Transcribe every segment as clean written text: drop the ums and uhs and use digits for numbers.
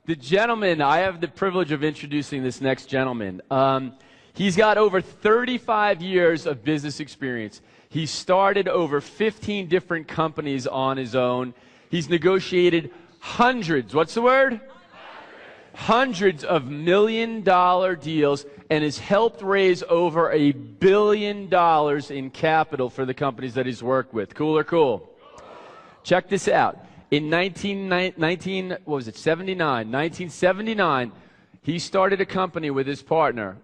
The gentleman, I have the privilege of introducing this next gentleman. He's got over 35 years of business experience. He started over 15 different companies on his own. He's negotiated hundreds, what's the word? Hundreds of million-dollar deals and has helped raise over $1 billion in capital for the companies that he's worked with. Cool or cool? Check this out. In 1979, he started a company with his partner.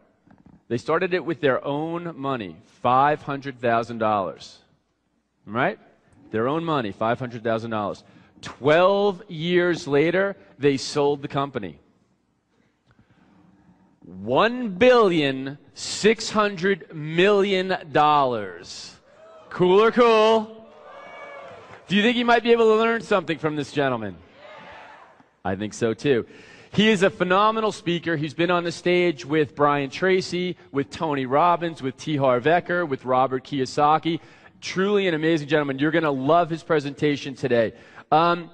They started it with their own money, $500,000. Right? Their own money, $500,000. 12 years later, they sold the company. $1,600,000,000. Cool or cool? Do you think you might be able to learn something from this gentleman? I think so too. He is a phenomenal speaker. He's been on the stage with Brian Tracy, with Tony Robbins, with T. Harv Eker, with Robert Kiyosaki. Truly an amazing gentleman. You're going to love his presentation today. Robert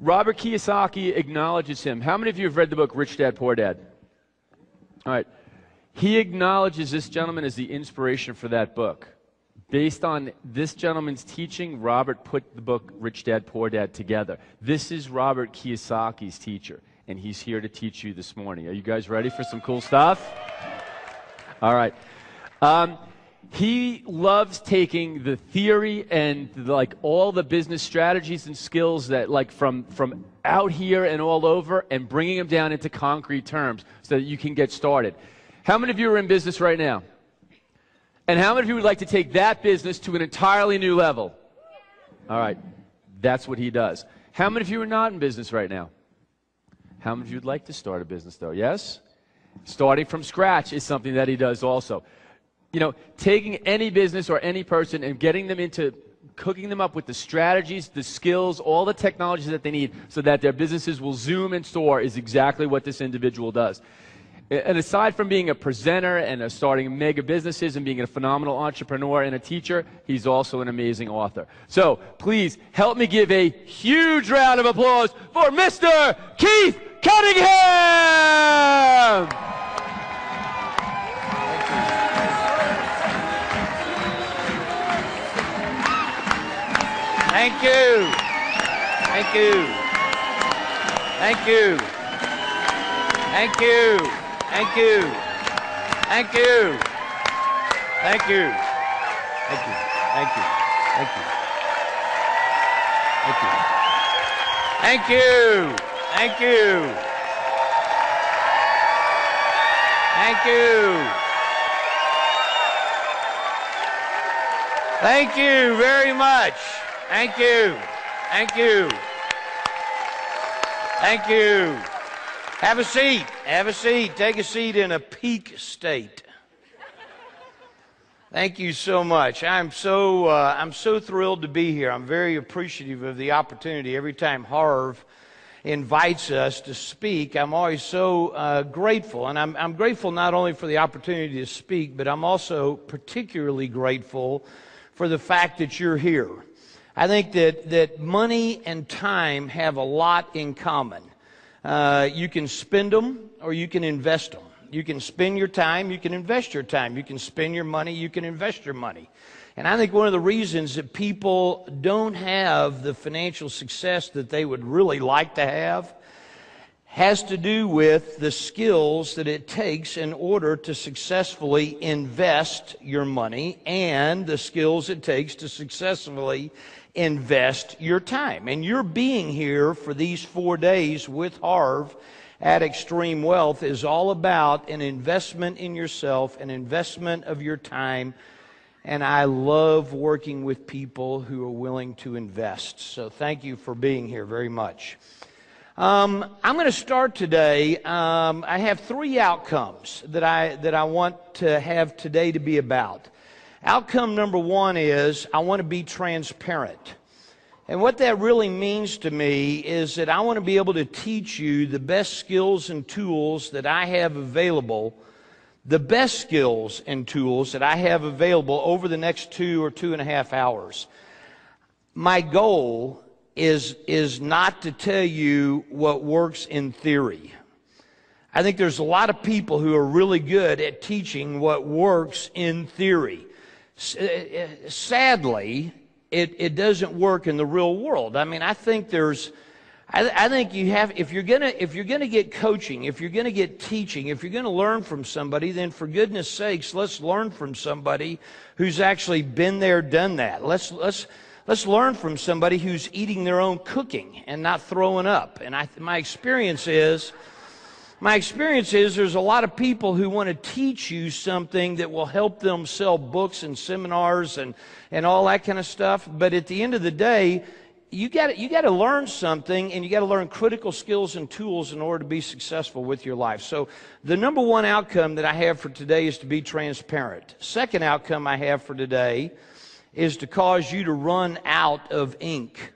Kiyosaki acknowledges him. How many of you have read the book Rich Dad, Poor Dad? All right. He acknowledges this gentleman as the inspiration for that book. Based on this gentleman's teaching, Robert put the book Rich Dad, Poor Dad together. This is Robert Kiyosaki's teacher, and he's here to teach you this morning. Are you guys ready for some cool stuff? All right. He loves taking the theory and all the business strategies and skills that from out here and all over and bringing them down into concrete terms so that you can get started. How many of you are in business right now? And how many of you would like to take that business to an entirely new level? All right. That's what he does. How many of you are not in business right now? How many of you would like to start a business, though? Yes? Starting from scratch is something that he does also. You know, taking any business or any person and getting them into cooking them up with the strategies, the skills, all the technologies that they need so that their businesses will zoom and soar is exactly what this individual does. And aside from being a presenter and starting mega businesses and being a phenomenal entrepreneur and a teacher, he's also an amazing author. So please help me give a huge round of applause for Mr. Keith Cunningham! Thank you. Thank you. Thank you. Thank you. Thank you. Thank you. Thank you. Thank you. Thank you. Thank you. Thank you. Thank you. Thank you. Thank you. Thank you very much. Thank you. Thank you. Thank you. Have a seat. Have a seat. Take a seat in a peak state. Thank you so much. I'm so thrilled to be here. I'm very appreciative of the opportunity. Every time Harv invites us to speak, I'm always so grateful. And I'm grateful not only for the opportunity to speak, but I'm also particularly grateful for the fact that you're here. I think that money and time have a lot in common. You can spend them or you can invest them. You can spend your time, you can invest your time. You can spend your money, you can invest your money. And I think one of the reasons that people don't have the financial success that they would really like to have has to do with the skills that it takes in order to successfully invest your money and the skills it takes to successfully invest your time. And your being here for these 4 days with Harv at Extreme Wealth is all about an investment in yourself, an investment of your time. And I love working with people who are willing to invest. So thank you for being here very much. I'm going to start today. I have 3 outcomes that I want to have today to be about. Outcome number 1 is I want to be transparent. And what that really means to me is that I want to be able to teach you the best skills and tools that I have available, the best skills and tools that I have available over the next 2 or 2.5 hours. My goal is not to tell you what works in theory. I think there's a lot of people who are really good at teaching what works in theory. Sadly, it doesn't work in the real world. I mean, I think you have, if you're gonna get coaching, if you're gonna get teaching, if you're gonna learn from somebody, then for goodness sakes, let's learn from somebody who's actually been there, done that. Let's learn from somebody who's eating their own cooking and not throwing up. And my experience is there's a lot of people who want to teach you something that will help them sell books and seminars and all that kind of stuff. But at the end of the day, you got to learn something, and you got to learn critical skills and tools in order to be successful with your life. So the number one outcome that I have for today is to be transparent. Second outcome I have for today is to cause you to run out of ink.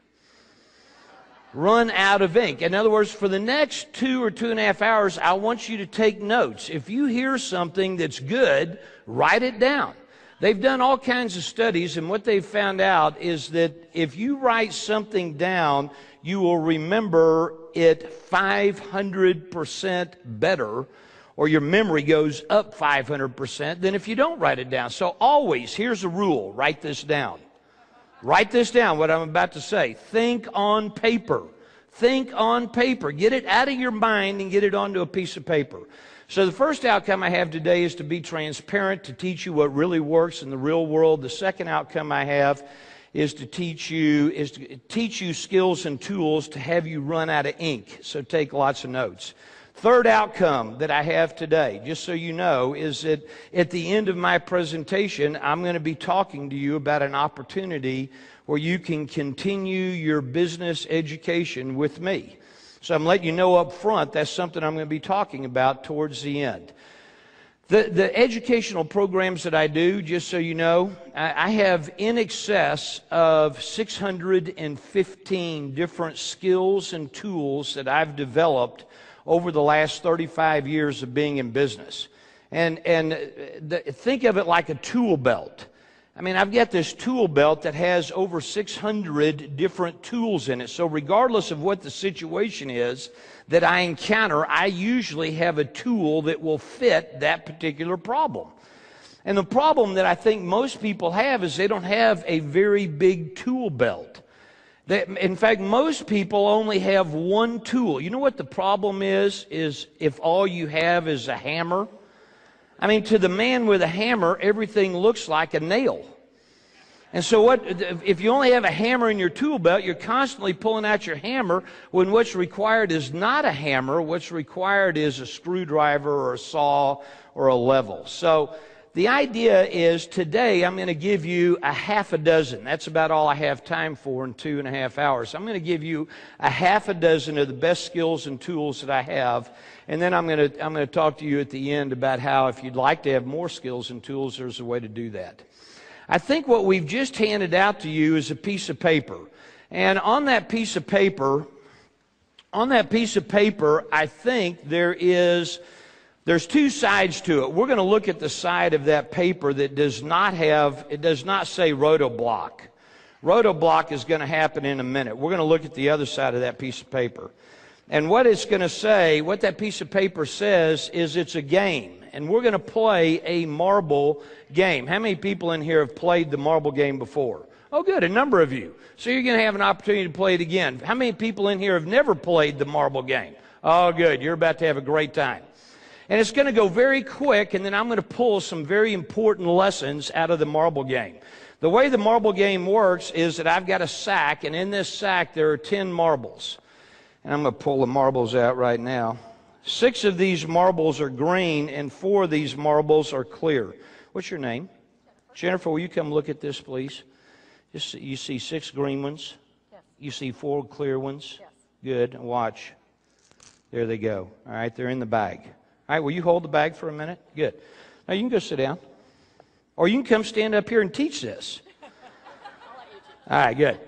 Run out of ink. In other words, for the next 2 or 2.5 hours, I want you to take notes. If you hear something that's good, write it down. They've done all kinds of studies, and what they've found out is that if you write something down, you will remember it 500% better, or your memory goes up 500% than if you don't write it down. So always, here's a rule, write this down. Write this down, what I'm about to say. Think on paper. Think on paper. Get it out of your mind and get it onto a piece of paper. So the first outcome I have today is to be transparent, to teach you what really works in the real world. The second outcome I have is to teach you skills and tools to have you run out of ink. So take lots of notes. Third outcome that I have today, just so you know, is that at the end of my presentation, I'm going to be talking to you about an opportunity where you can continue your business education with me. So I'm letting you know up front that's something I'm going to be talking about towards the end. The educational programs that I do, just so you know, I have in excess of 615 different skills and tools that I've developed over the last 35 years of being in business. And think of it like a tool belt. I mean, I've got this tool belt that has over 600 different tools in it. So regardless of what the situation is that I encounter, I usually have a tool that will fit that particular problem. And the problem that I think most people have is they don't have a very big tool belt. In fact, most people only have one tool. You know what the problem is if all you have is a hammer? I mean, to the man with a hammer, everything looks like a nail. And so if you only have a hammer in your tool belt, you're constantly pulling out your hammer when what's required is not a hammer. What's required is a screwdriver or a saw or a level. So the idea is today I'm going to give you a half a dozen. That's about all I have time for in 2.5 hours. I'm going to give you a half a dozen of the best skills and tools that I have. And then I'm going to talk to you at the end about how if you'd like to have more skills and tools, there's a way to do that. I think what we've just handed out to you is a piece of paper. And on that piece of paper, I think there's two sides to it. We're going to look at the side of that paper that does not say rotoblock. Rotoblock is going to happen in a minute. We're going to look at the other side of that piece of paper. And what it's going to say, what that piece of paper says is it's a game. And we're going to play a marble game. How many people in here have played the marble game before? Oh, good, a number of you. So you're going to have an opportunity to play it again. How many people in here have never played the marble game? Oh, good, you're about to have a great time. And it's going to go very quick, and then I'm going to pull some very important lessons out of the marble game. The way the marble game works is that I've got a sack, and in this sack there are 10 marbles. And I'm going to pull the marbles out right now. 6 of these marbles are green, and 4 of these marbles are clear. What's your name? Jennifer, will you come look at this, please? You see 6 green ones? Yes. You see 4 clear ones? Yes. Good. Watch. There they go. All right, they're in the bag. All right, will you hold the bag for a minute? Good. Now you can go sit down. Or you can come stand up here and teach this. I'll let you teach. All right, good.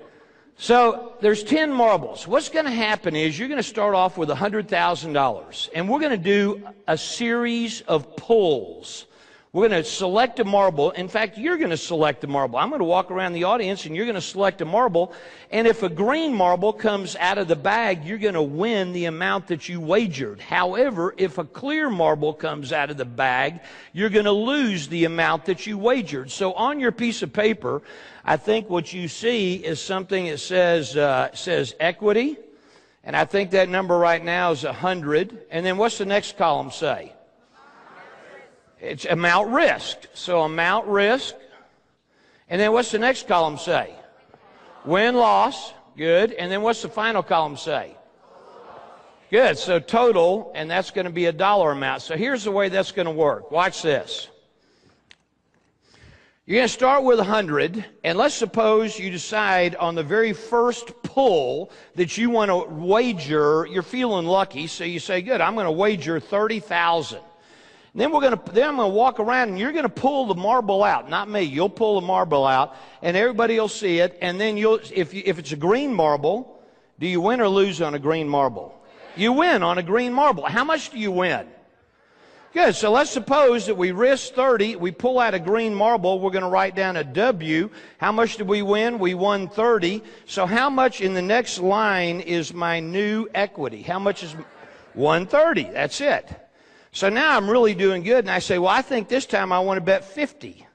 So there's 10 marbles. What's going to happen is you're going to start off with $100,000. And we're going to do a series of pulls. We're going to select a marble. In fact, you're going to select a marble. I'm going to walk around the audience, and you're going to select a marble. And if a green marble comes out of the bag, you're going to win the amount that you wagered. However, if a clear marble comes out of the bag, you're going to lose the amount that you wagered. So on your piece of paper, I think what you see is something that says equity. And I think that number right now is 100. And then what's the next column say? It's amount risked. So amount risk. And then what's the next column say? Win-loss. Good. And then what's the final column say? Good. So total, and that's going to be a dollar amount. So here's the way that's going to work. Watch this. You're going to start with 100, and let's suppose you decide on the very first pull that you want to wager. You're feeling lucky, so you say, good, I'm going to wager 30,000. Then I'm going to walk around, and you're going to pull the marble out. Not me. You'll pull the marble out, and everybody will see it. And then if it's a green marble, do you win or lose on a green marble? You win on a green marble. How much do you win? Good. So let's suppose that we risk 30. We pull out a green marble. We're going to write down a W. How much did we win? We won 30. So how much in the next line is my new equity? How much is 130? That's it. So now I'm really doing good, and I say, well, I think this time I want to bet 50.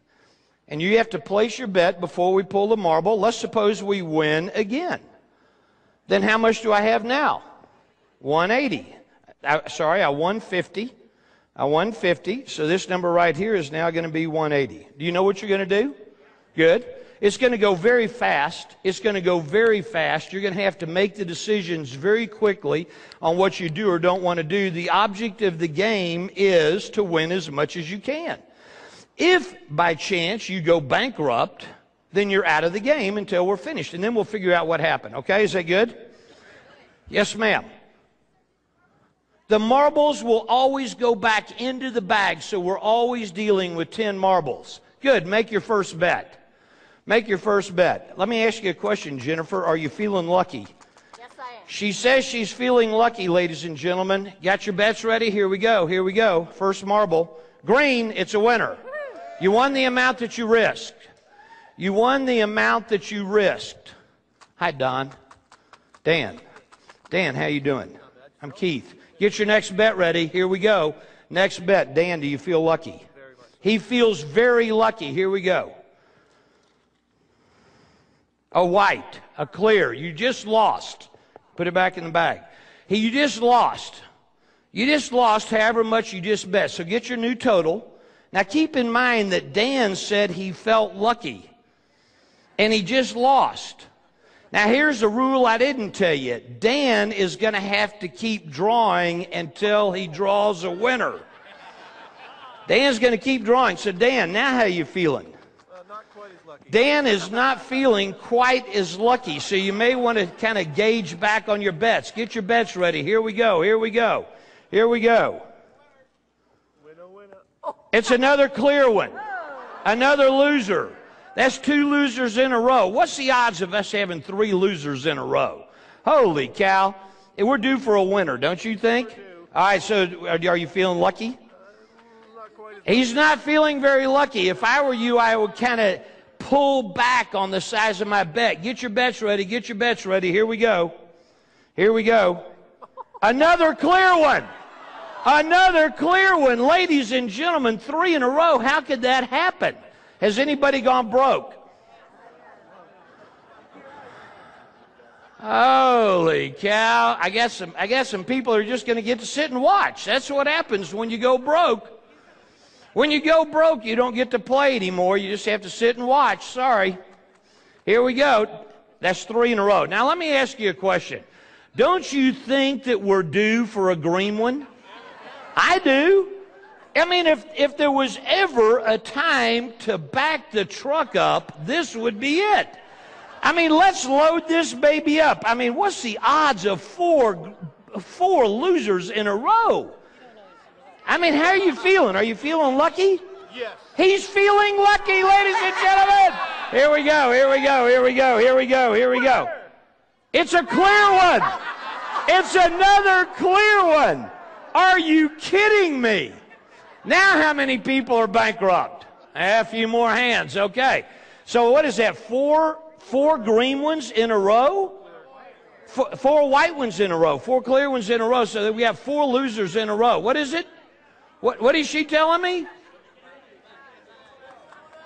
And you have to place your bet before we pull the marble. Let's suppose we win again. Then how much do I have now? 180. I won 50. I won 50. So this number right here is now going to be 180. Do you know what you're going to do? Good. It's going to go very fast. It's going to go very fast. You're going to have to make the decisions very quickly on what you do or don't want to do. The object of the game is to win as much as you can. If by chance you go bankrupt, then you're out of the game until we're finished. And then we'll figure out what happened. Okay, is that good? Yes, ma'am. The marbles will always go back into the bag, so we're always dealing with 10 marbles. Good, make your first bet. Make your first bet. Let me ask you a question, Jennifer. Are you feeling lucky? Yes, I am. She says she's feeling lucky, ladies and gentlemen. Got your bets ready? Here we go. Here we go. First marble. Green, it's a winner. You won the amount that you risked. You won the amount that you risked. Hi, Don. Dan. Dan, how you doing? I'm Keith. Get your next bet ready. Here we go. Next bet. Dan, do you feel lucky? He feels very lucky. Here we go. A white, a clear. You just lost. Put it back in the bag. You just lost. You just lost however much you just bet. So get your new total. Now keep in mind that Dan said he felt lucky. And he just lost. Now here's a rule I didn't tell you. Dan is going to have to keep drawing until he draws a winner. Dan's going to keep drawing. So Dan, now how you feeling? Dan is not feeling quite as lucky, so you may want to kind of gauge back on your bets. Get your bets ready. Here we go. Here we go. Here we go. It's another clear one. Another loser. That's 2 losers in a row. What's the odds of us having 3 losers in a row? Holy cow. We're due for a winner, don't you think? All right, so are you feeling lucky? He's not feeling very lucky. If I were you, I would kind of pull back on the size of my bet. Get your bets ready. Get your bets ready. Here we go. Here we go. Another clear one. Another clear one. Ladies and gentlemen, 3 in a row. How could that happen? Has anybody gone broke? Holy cow. I guess some people are just going to get to sit and watch. That's what happens when you go broke. When you go broke, you don't get to play anymore. You just have to sit and watch. Sorry. Here we go. That's 3 in a row. Now, let me ask you a question. Don't you think that we're due for a green one? I do. I mean, if there was ever a time to back the truck up, this would be it. I mean, let's load this baby up. I mean, what's the odds of four losers in a row? I mean, how are you feeling? Are you feeling lucky? Yes. He's feeling lucky, ladies and gentlemen. Here we go, here we go, here we go, here we go, here we go. It's a clear one. It's another clear one. Are you kidding me? Now how many people are bankrupt? A few more hands. Okay. So what is that? Four green ones in a row? Four white ones in a row. Four clear ones in a row. So that we have 4 losers in a row. What is it? What is she telling me?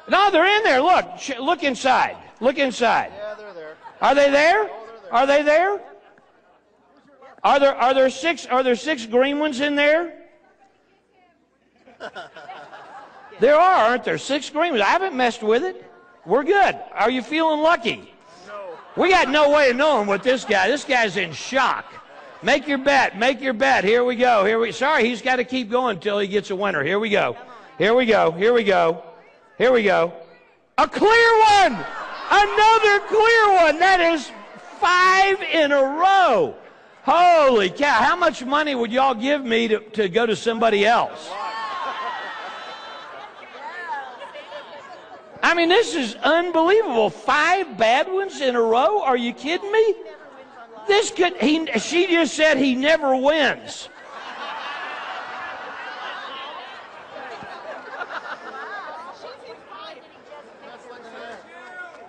No, they're in there. Look. Look inside. Look inside. Yeah, they're there. Are they there? Oh, they're there. Are they there? Are there 6 green ones in there? There are, aren't there? 6 green ones. I haven't messed with it. We're good. Are you feeling lucky? No. We got no way of knowing what this guy. This guy's in shock. Make your bet. Make your bet. Here we go. Sorry, he's got to keep going until he gets a winner. Here we go. Here we go. Here we go. Here we go. A clear one. Another clear one. That is 5 in a row. Holy cow. How much money would y'all give me to go to somebody else? I mean, this is unbelievable. 5 bad ones in a row? Are you kidding me? She just said he never wins.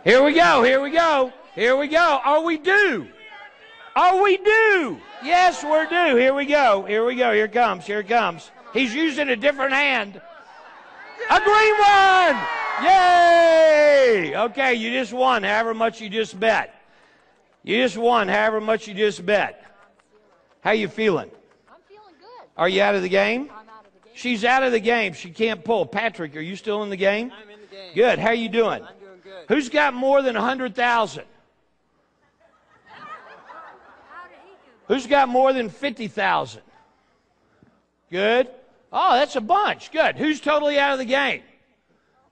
Here we go. Here we go. Here we go. Are we due? Are we due? Yes, we're due. Here we go. Here we go. Here it comes. Here it comes. He's using a different hand. A green one! Yay! Okay, you just won however much you just bet. You just won however much you just bet. How you feeling? I'm feeling good. Are you out of the game? I'm out of the game. She's out of the game. She can't pull. Patrick, are you still in the game? I'm in the game. Good. How you doing? I'm doing good. Who's got more than 100,000? Who's got more than 50,000? Good. Oh, that's a bunch. Good. Who's totally out of the game?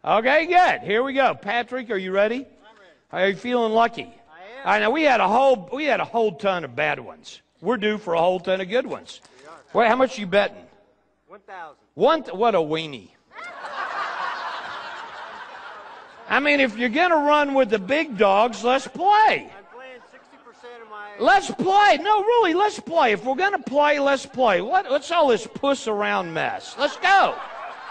Okay, good. Here we go. Patrick, are you ready? I'm ready. Are you feeling lucky? I am. All right, now we had a whole ton of bad ones. We're due for a whole ton of good ones. We are. Wait, how much you betting? 1,000. What a weenie. I mean, if you're going to run with the big dogs, let's play. I'm playing 60% of my... Let's play. No, really, let's play. If we're going to play, let's play. What's all this puss around mess? Let's go.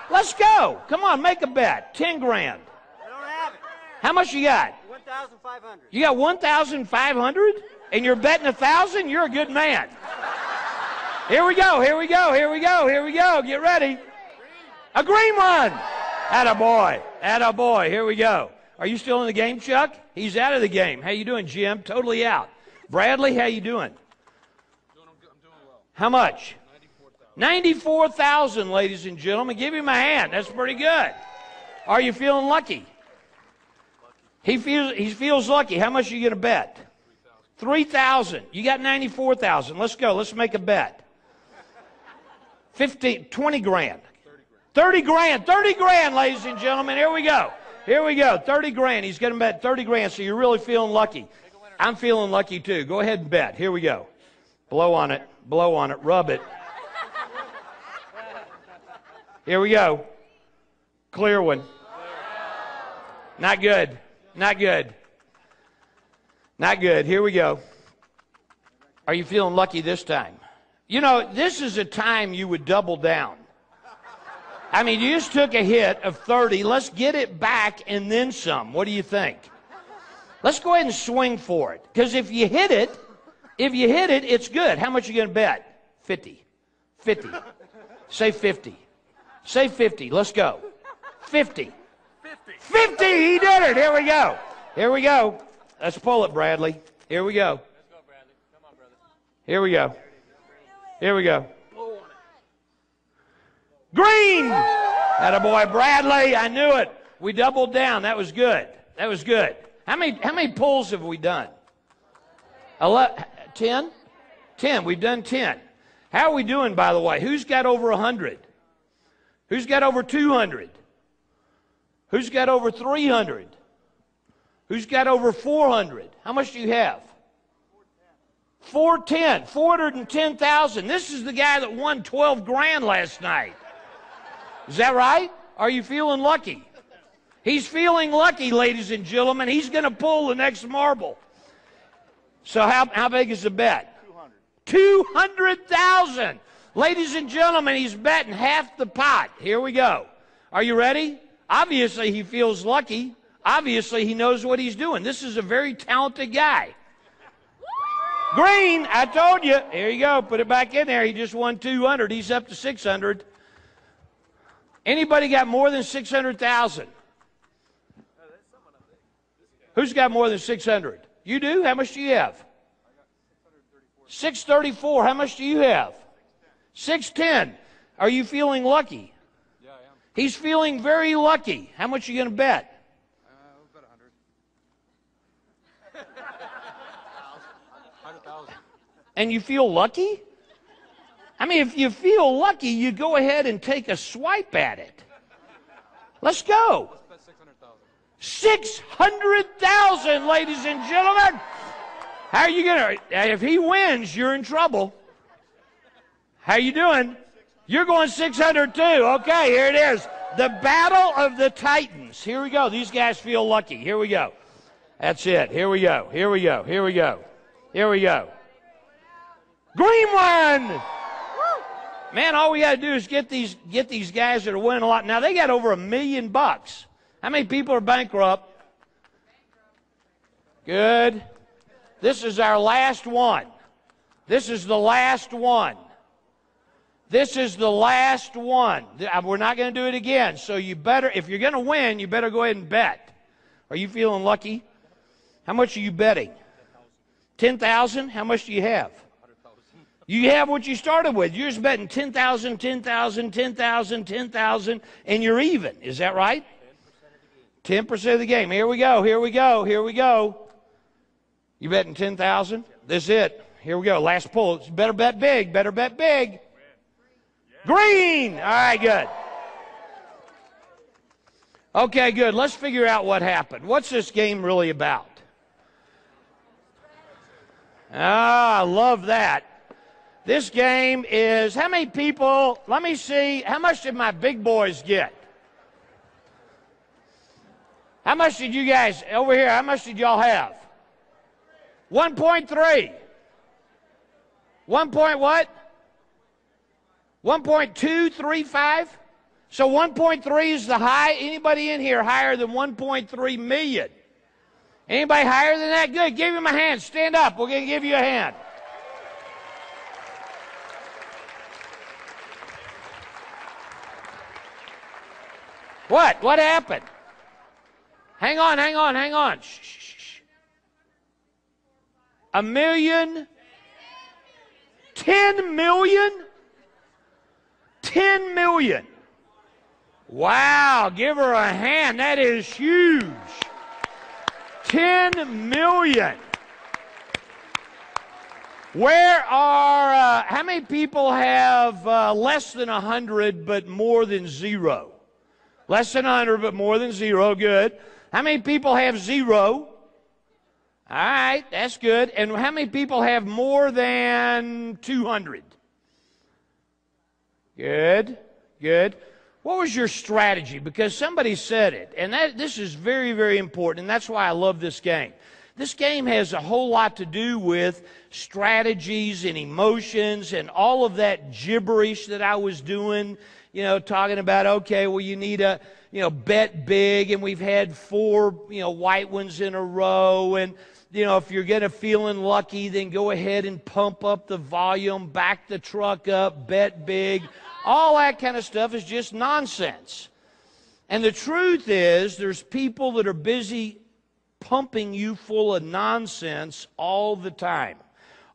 Let's go. Come on, make a bet. 10 grand. I don't have it. How much you got? 1,500. You got 1,500? And you're betting 1,000? You're a good man. Here we go. Here we go. Here we go. Here we go. Get ready. A green one. Attaboy. Attaboy. Here we go. Are you still in the game, Chuck? He's out of the game. How you doing, Jim? Totally out. Bradley, how you doing? I'm doing well. How much? 94,000, ladies and gentlemen. Give him a hand. That's pretty good. Are you feeling lucky? He feels lucky. How much are you going to bet? 3,000. You got 94,000. Let's go. Let's make a bet. 20 grand. 30 grand. 30 grand, ladies and gentlemen. Here we go. Here we go. 30 grand. He's going to bet 30 grand, so you're really feeling lucky. I'm feeling lucky, too. Go ahead and bet. Here we go. Blow on it. Blow on it. Rub it. Here we go. Clear one. Not good. Not good. Not good. Here we go. Are you feeling lucky this time? You know, this is a time you would double down. I mean, you just took a hit of 30. Let's get it back and then some. What do you think? Let's go ahead and swing for it. Because if you hit it, it's good. How much are you going to bet? 50. 50. Say 50. Say 50. Let's go. 50. 50. He did it. Here we go. Here we go. Let's pull it, Bradley. Here we go. Let's go, Bradley. Come on, brother. Here we go. Here we go. Green! Attaboy, Bradley. I knew it. We doubled down. That was good. That was good. How many pulls have we done? 10? 10. We've done 10. How are we doing, by the way? Who's got over 100? Who's got over 200? Who's got over 300? Who's got over 400? How much do you have? 410. 410,000. This is the guy that won 12 grand last night. Is that right? Are you feeling lucky? He's feeling lucky, ladies and gentlemen. He's going to pull the next marble. So how big is the bet? 200,000. Ladies and gentlemen, he's betting half the pot. Here we go. Are you ready? Obviously, he feels lucky. Obviously, he knows what he's doing. This is a very talented guy. Green, I told you. Here you go. Put it back in there. He just won 200. He's up to 600. Anybody got more than 600,000? Who's got more than 600? You do? How much do you have? 634. How much do you have? 610. Are you feeling lucky? Yeah, I am. He's feeling very lucky. How much are you going to bet? About 100. 100,000. And you feel lucky? I mean, if you feel lucky, you go ahead and take a swipe at it. Let's go. Bet 600,000. 600,000, ladies and gentlemen. How are you going to, if he wins, you're in trouble. How you doing? You're going 600 too. Okay, here it is. The Battle of the Titans. Here we go. These guys feel lucky. Here we go. That's it. Here we go. Here we go. Here we go. Here we go. Green one. Man, all we got to do is get these guys that are winning a lot. Now, they got over $1 million. How many people are bankrupt? Good. This is our last one. This is the last one. This is the last one. We're not going to do it again. So you better, if you're going to win, you better go ahead and bet. Are you feeling lucky? How much are you betting? 10,000? How much do you have? You have what you started with. You're just betting 10,000, 10,000, 10,000, 10,000, and you're even. Is that right? 10% of the game. Here we go. Here we go. Here we go. You betting 10,000? This is it. Here we go. Last pull. Better bet big. Better bet big. Green. All right, good. Okay, good. Let's figure out what happened. What's this game really about? Ah, I love that. This game is, how many people, let me see, how much did my big boys get? How much did you guys, over here, how much did y'all have? 1.3. 1 point what? 1.235? So 1.3 is the high. Anybody in here higher than 1.3 million? Anybody higher than that? Good. Give him a hand. Stand up. We're going to give you a hand. What? What happened? Hang on, hang on, hang on. Shh, shh, shh. 1 million? 10 million? 10 million. Wow, give her a hand. That is huge. 10 million. Where are, how many people have less than 100 but more than 0? Less than 100 but more than 0, good. How many people have 0? All right, that's good. And how many people have more than 200? Good, good. What was your strategy? Because somebody said it, and this is very, very important, and that's why I love this game. This game has a whole lot to do with strategies and emotions and all of that gibberish that I was doing, you know, talking about, okay, well, you need a, you know, bet big, and we've had 4, you know, white ones in a row, and, you know, if you're going to feeling lucky, then go ahead and pump up the volume, back the truck up, bet big. All that kind of stuff is just nonsense. And the truth is, there's people that are busy pumping you full of nonsense all the time.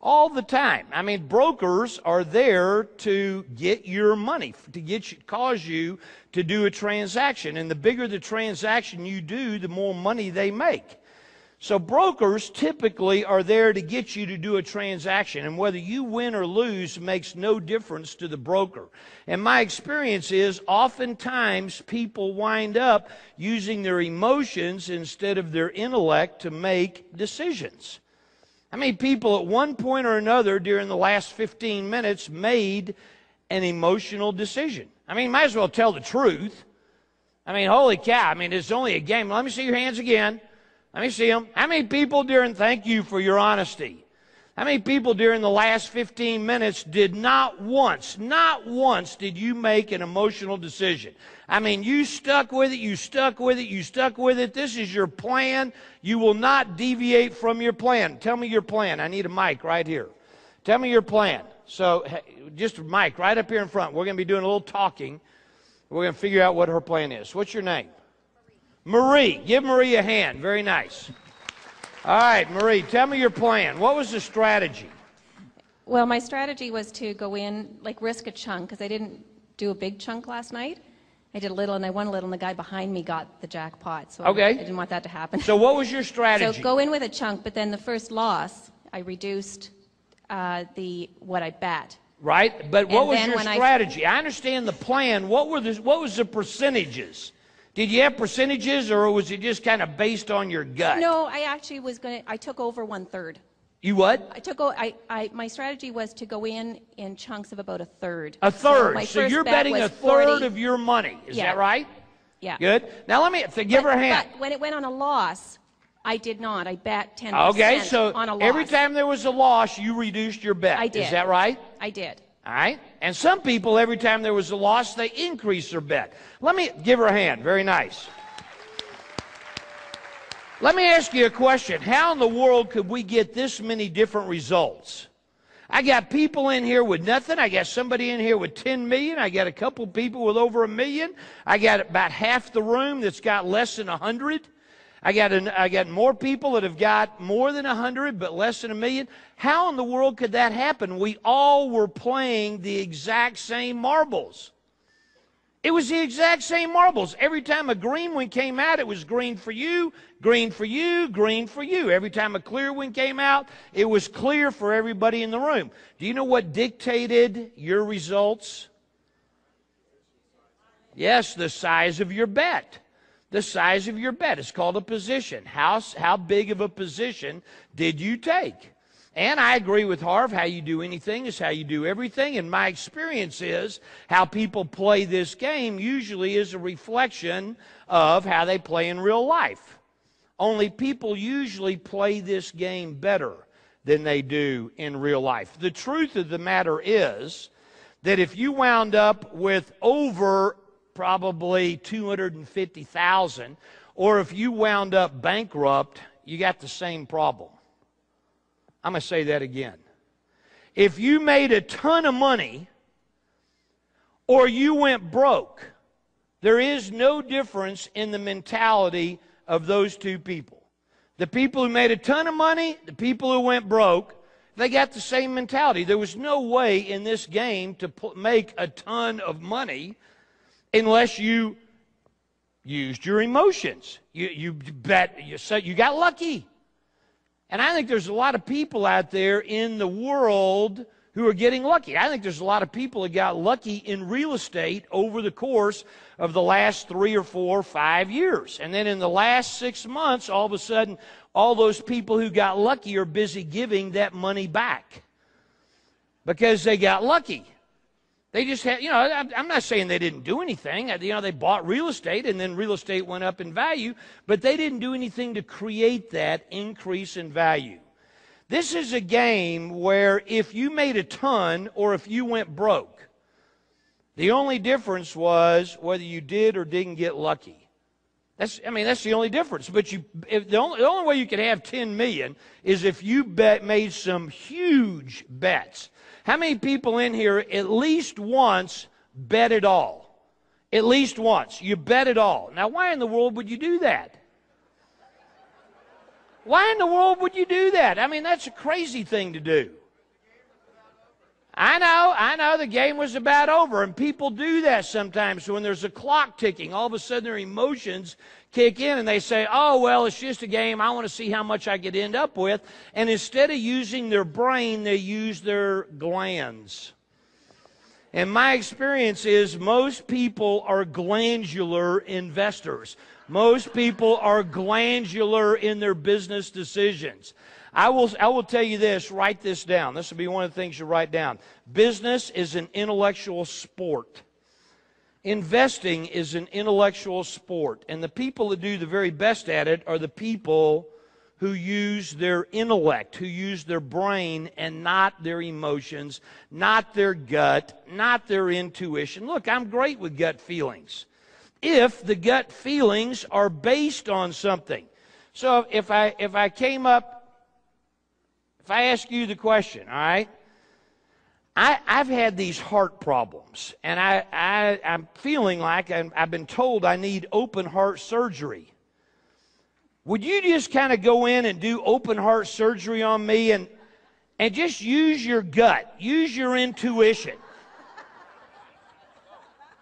All the time. I mean, brokers are there to get your money, to cause you to do a transaction. And the bigger the transaction you do, the more money they make. So brokers typically are there to get you to do a transaction, and whether you win or lose makes no difference to the broker. And my experience is oftentimes people wind up using their emotions instead of their intellect to make decisions. How many people at one point or another during the last 15 minutes made an emotional decision? I mean, might as well tell the truth. I mean, holy cow. I mean, it's only a game. Let me see your hands again. Let me see them. How many people thank you for your honesty. How many people during the last 15 minutes did not once did you make an emotional decision? I mean, you stuck with it, you stuck with it, you stuck with it. This is your plan. You will not deviate from your plan. Tell me your plan. I need a mic right here. Tell me your plan. So just a mic right up here in front. We're going to be doing a little talking. We're going to figure out what her plan is. What's your name? Marie. Give Marie a hand. Very nice. All right, Marie, tell me your plan. What was the strategy? Well, my strategy was to go in, like risk a chunk, because I didn't do a big chunk last night. I did a little, and I won a little, and the guy behind me got the jackpot. So okay. I didn't want that to happen. So what was your strategy? So go in with a chunk, but then the first loss, I reduced what I bet. Right, but what was your strategy? I understand the plan. What was the percentages? Did you have percentages, or was it just kind of based on your gut? No, I actually I took over 1/3. You what? My strategy was to go in chunks of about 1/3. A third. So you're betting 1/3 of your money. Is that right? Yeah. Good. Now let me give her a hand. But when it went on a loss, I did not. I bet 10% okay, so on a loss. Every time there was a loss, you reduced your bet. I did. Is that right? I did. All right. And some people, every time there was a loss, they increased their bet. Let me give her a hand. Very nice. Let me ask you a question. How in the world could we get this many different results? I got people in here with nothing. I got somebody in here with 10 million. I got a couple people with over 1 million. I got about half the room that's got less than 100. I got more people that have got more than 100 but less than 1 million. How in the world could that happen? We all were playing the exact same marbles. It was the exact same marbles. Every time a green one came out, it was green for you, green for you, green for you. Every time a clear one came out, it was clear for everybody in the room. Do you know what dictated your results? Yes, the size of your bet. The size of your bet is called a position. How big of a position did you take? And I agree with Harv, how you do anything is how you do everything. And my experience is how people play this game usually is a reflection of how they play in real life. Only people usually play this game better than they do in real life. The truth of the matter is that if you wound up with over probably 250,000, or if you wound up bankrupt, you got the same problem. I'm going to say that again. If you made a ton of money or you went broke, there is no difference in the mentality of those two people. The people who made a ton of money, the people who went broke, they got the same mentality. There was no way in this game to make a ton of money unless you used your emotions. You bet, you got lucky. And I think there's a lot of people out there in the world who are getting lucky. I think there's a lot of people that got lucky in real estate over the course of the last 3 or 4 or 5 years. And then in the last 6 months, all of a sudden, all those people who got lucky are busy giving that money back because they got lucky. They just had, I'm not saying they didn't do anything. They bought real estate and then real estate went up in value, but they didn't do anything to create that increase in value. This is a game where if you made a ton or if you went broke, the only difference was whether you did or didn't get lucky. That's the only difference. But the only way you could have 10 million is if you made some huge bets. How many people in here at least once bet it all? At least once. You bet it all. Now, why in the world would you do that? Why in the world would you do that? That's a crazy thing to do. I know the game was about over, and people do that sometimes when there's a clock ticking. All of a sudden their emotions kick in and they say, oh, well, it's just a game. I want to see how much I could end up with. And instead of using their brain, they use their glands. And my experience is most people are glandular investors. Most people are glandular in their business decisions. I will tell you this, write this down. This will be one of the things you write down. Business is an intellectual sport. Investing is an intellectual sport. And the people that do the very best at it are the people who use their intellect, who use their brain and not their emotions, not their gut, not their intuition. Look, I'm great with gut feelings, if the gut feelings are based on something. So if I ask you the question, all right, I've had these heart problems, and I'm feeling like I've been told I need open heart surgery. Would you just kind of go in and do open heart surgery on me and just use your gut, use your intuition?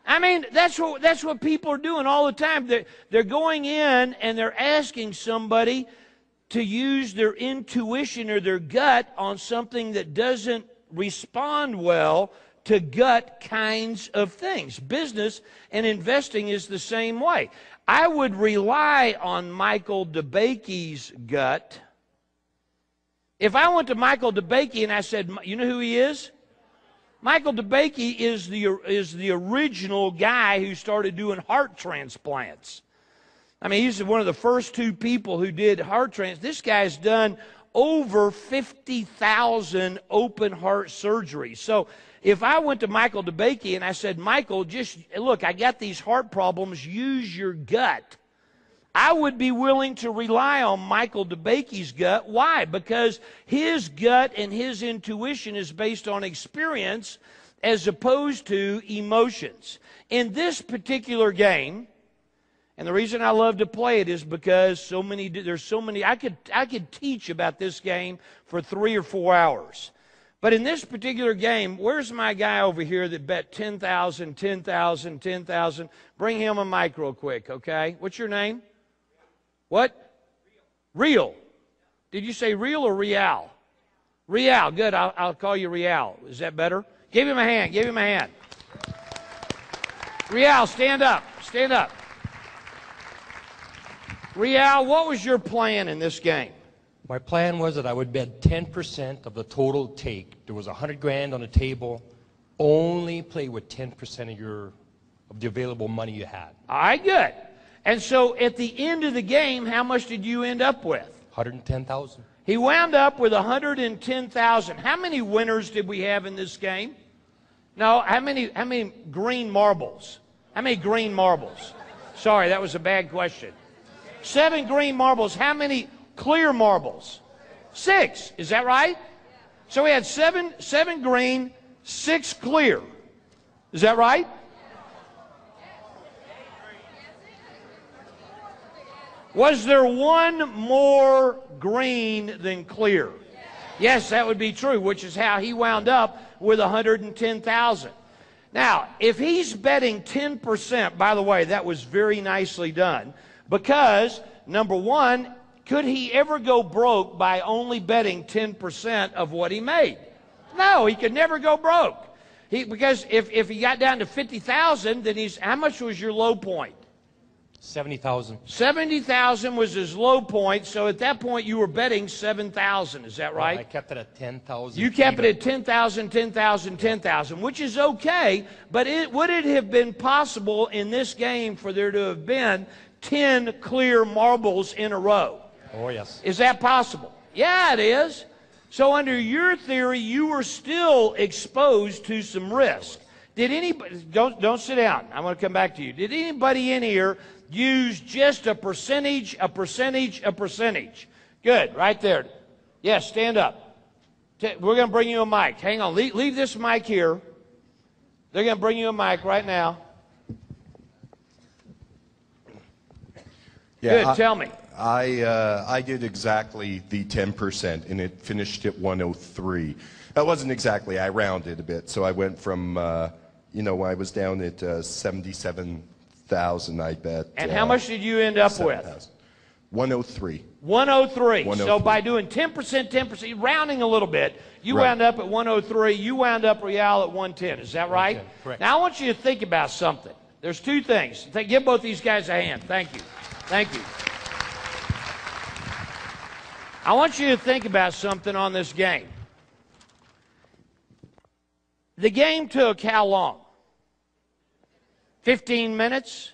I mean, that's what people are doing all the time. They're going in and they're asking somebody to use their intuition or their gut on something that doesn't respond well to gut kinds of things. Business and investing is the same way. I would rely on Michael DeBakey's gut. If I went to Michael DeBakey and I said, you know who he is? Michael DeBakey is the original guy who started doing heart transplants. I mean, he's one of the first two people who did heart transplants. This guy's done over 50,000 open heart surgeries. So if I went to Michael DeBakey and I said, Michael, just look, I got these heart problems, use your gut, I would be willing to rely on Michael DeBakey's gut. Why? Because his gut and his intuition is based on experience as opposed to emotions. In this particular game, and the reason I love to play it is because there's so many, I could teach about this game for 3 or 4 hours. But in this particular game, where's my guy over here that bet 10,000, 10,000, 10,000? Bring him a mic real quick, okay? What's your name? What? Real. Did you say real or real? Real. Good. I'll call you Real. Is that better? Give him a hand. Give him a hand. Real, stand up. Stand up. Real, what was your plan in this game? My plan was that I would bet 10% of the total take. There was 100 grand on the table. Only play with 10% of the available money you had. All right, good. And so at the end of the game, how much did you end up with? 110,000. He wound up with 110,000. How many winners did we have in this game? No, how many green marbles? How many green marbles? Sorry, that was a bad question. 7 green marbles. How many clear marbles? 6. Is that right? So we had 7 green, 6 clear. Is that right? Was there one more green than clear? Yes, that would be true, which is how he wound up with 110,000. Now, if he's betting 10%, by the way, that was very nicely done, because, number one, could he ever go broke by only betting 10% of what he made? No, he could never go broke. Because if he got down to 50,000, then how much was your low point? 70,000. 70,000 was his low point, so at that point you were betting 7,000, is that right? I kept it at 10,000. You kept it at 10,000, 10,000, 10,000, which is okay, but would it have been possible in this game for there to have been 10 clear marbles in a row? Oh, yes. Is that possible? Yeah, it is. So under your theory, you were still exposed to some risk. Did anybody, don't sit down, I'm going to come back to you. Did anybody in here use just a percentage, a percentage, a percentage? Good, right there. Yes, stand up. We're going to bring you a mic. Hang on, leave this mic here. They're going to bring you a mic right now. Yeah, good, tell me. I did exactly the 10%, and it finished at 103. That wasn't exactly, I rounded a bit, so I went from, I was down at 77,000, I bet. And how much did you end up 7, with? 103. 103. 103. So by doing 10%, 10%, rounding a rounding a little bit, you Right. wound up at 103, you wound up Real at 110. Is that right? 110, correct. Now I want you to think about something. There's 2 things. Give both these guys a hand. Thank you. Thank you. I want you to think about something on this game. The game took how long? 15 minutes?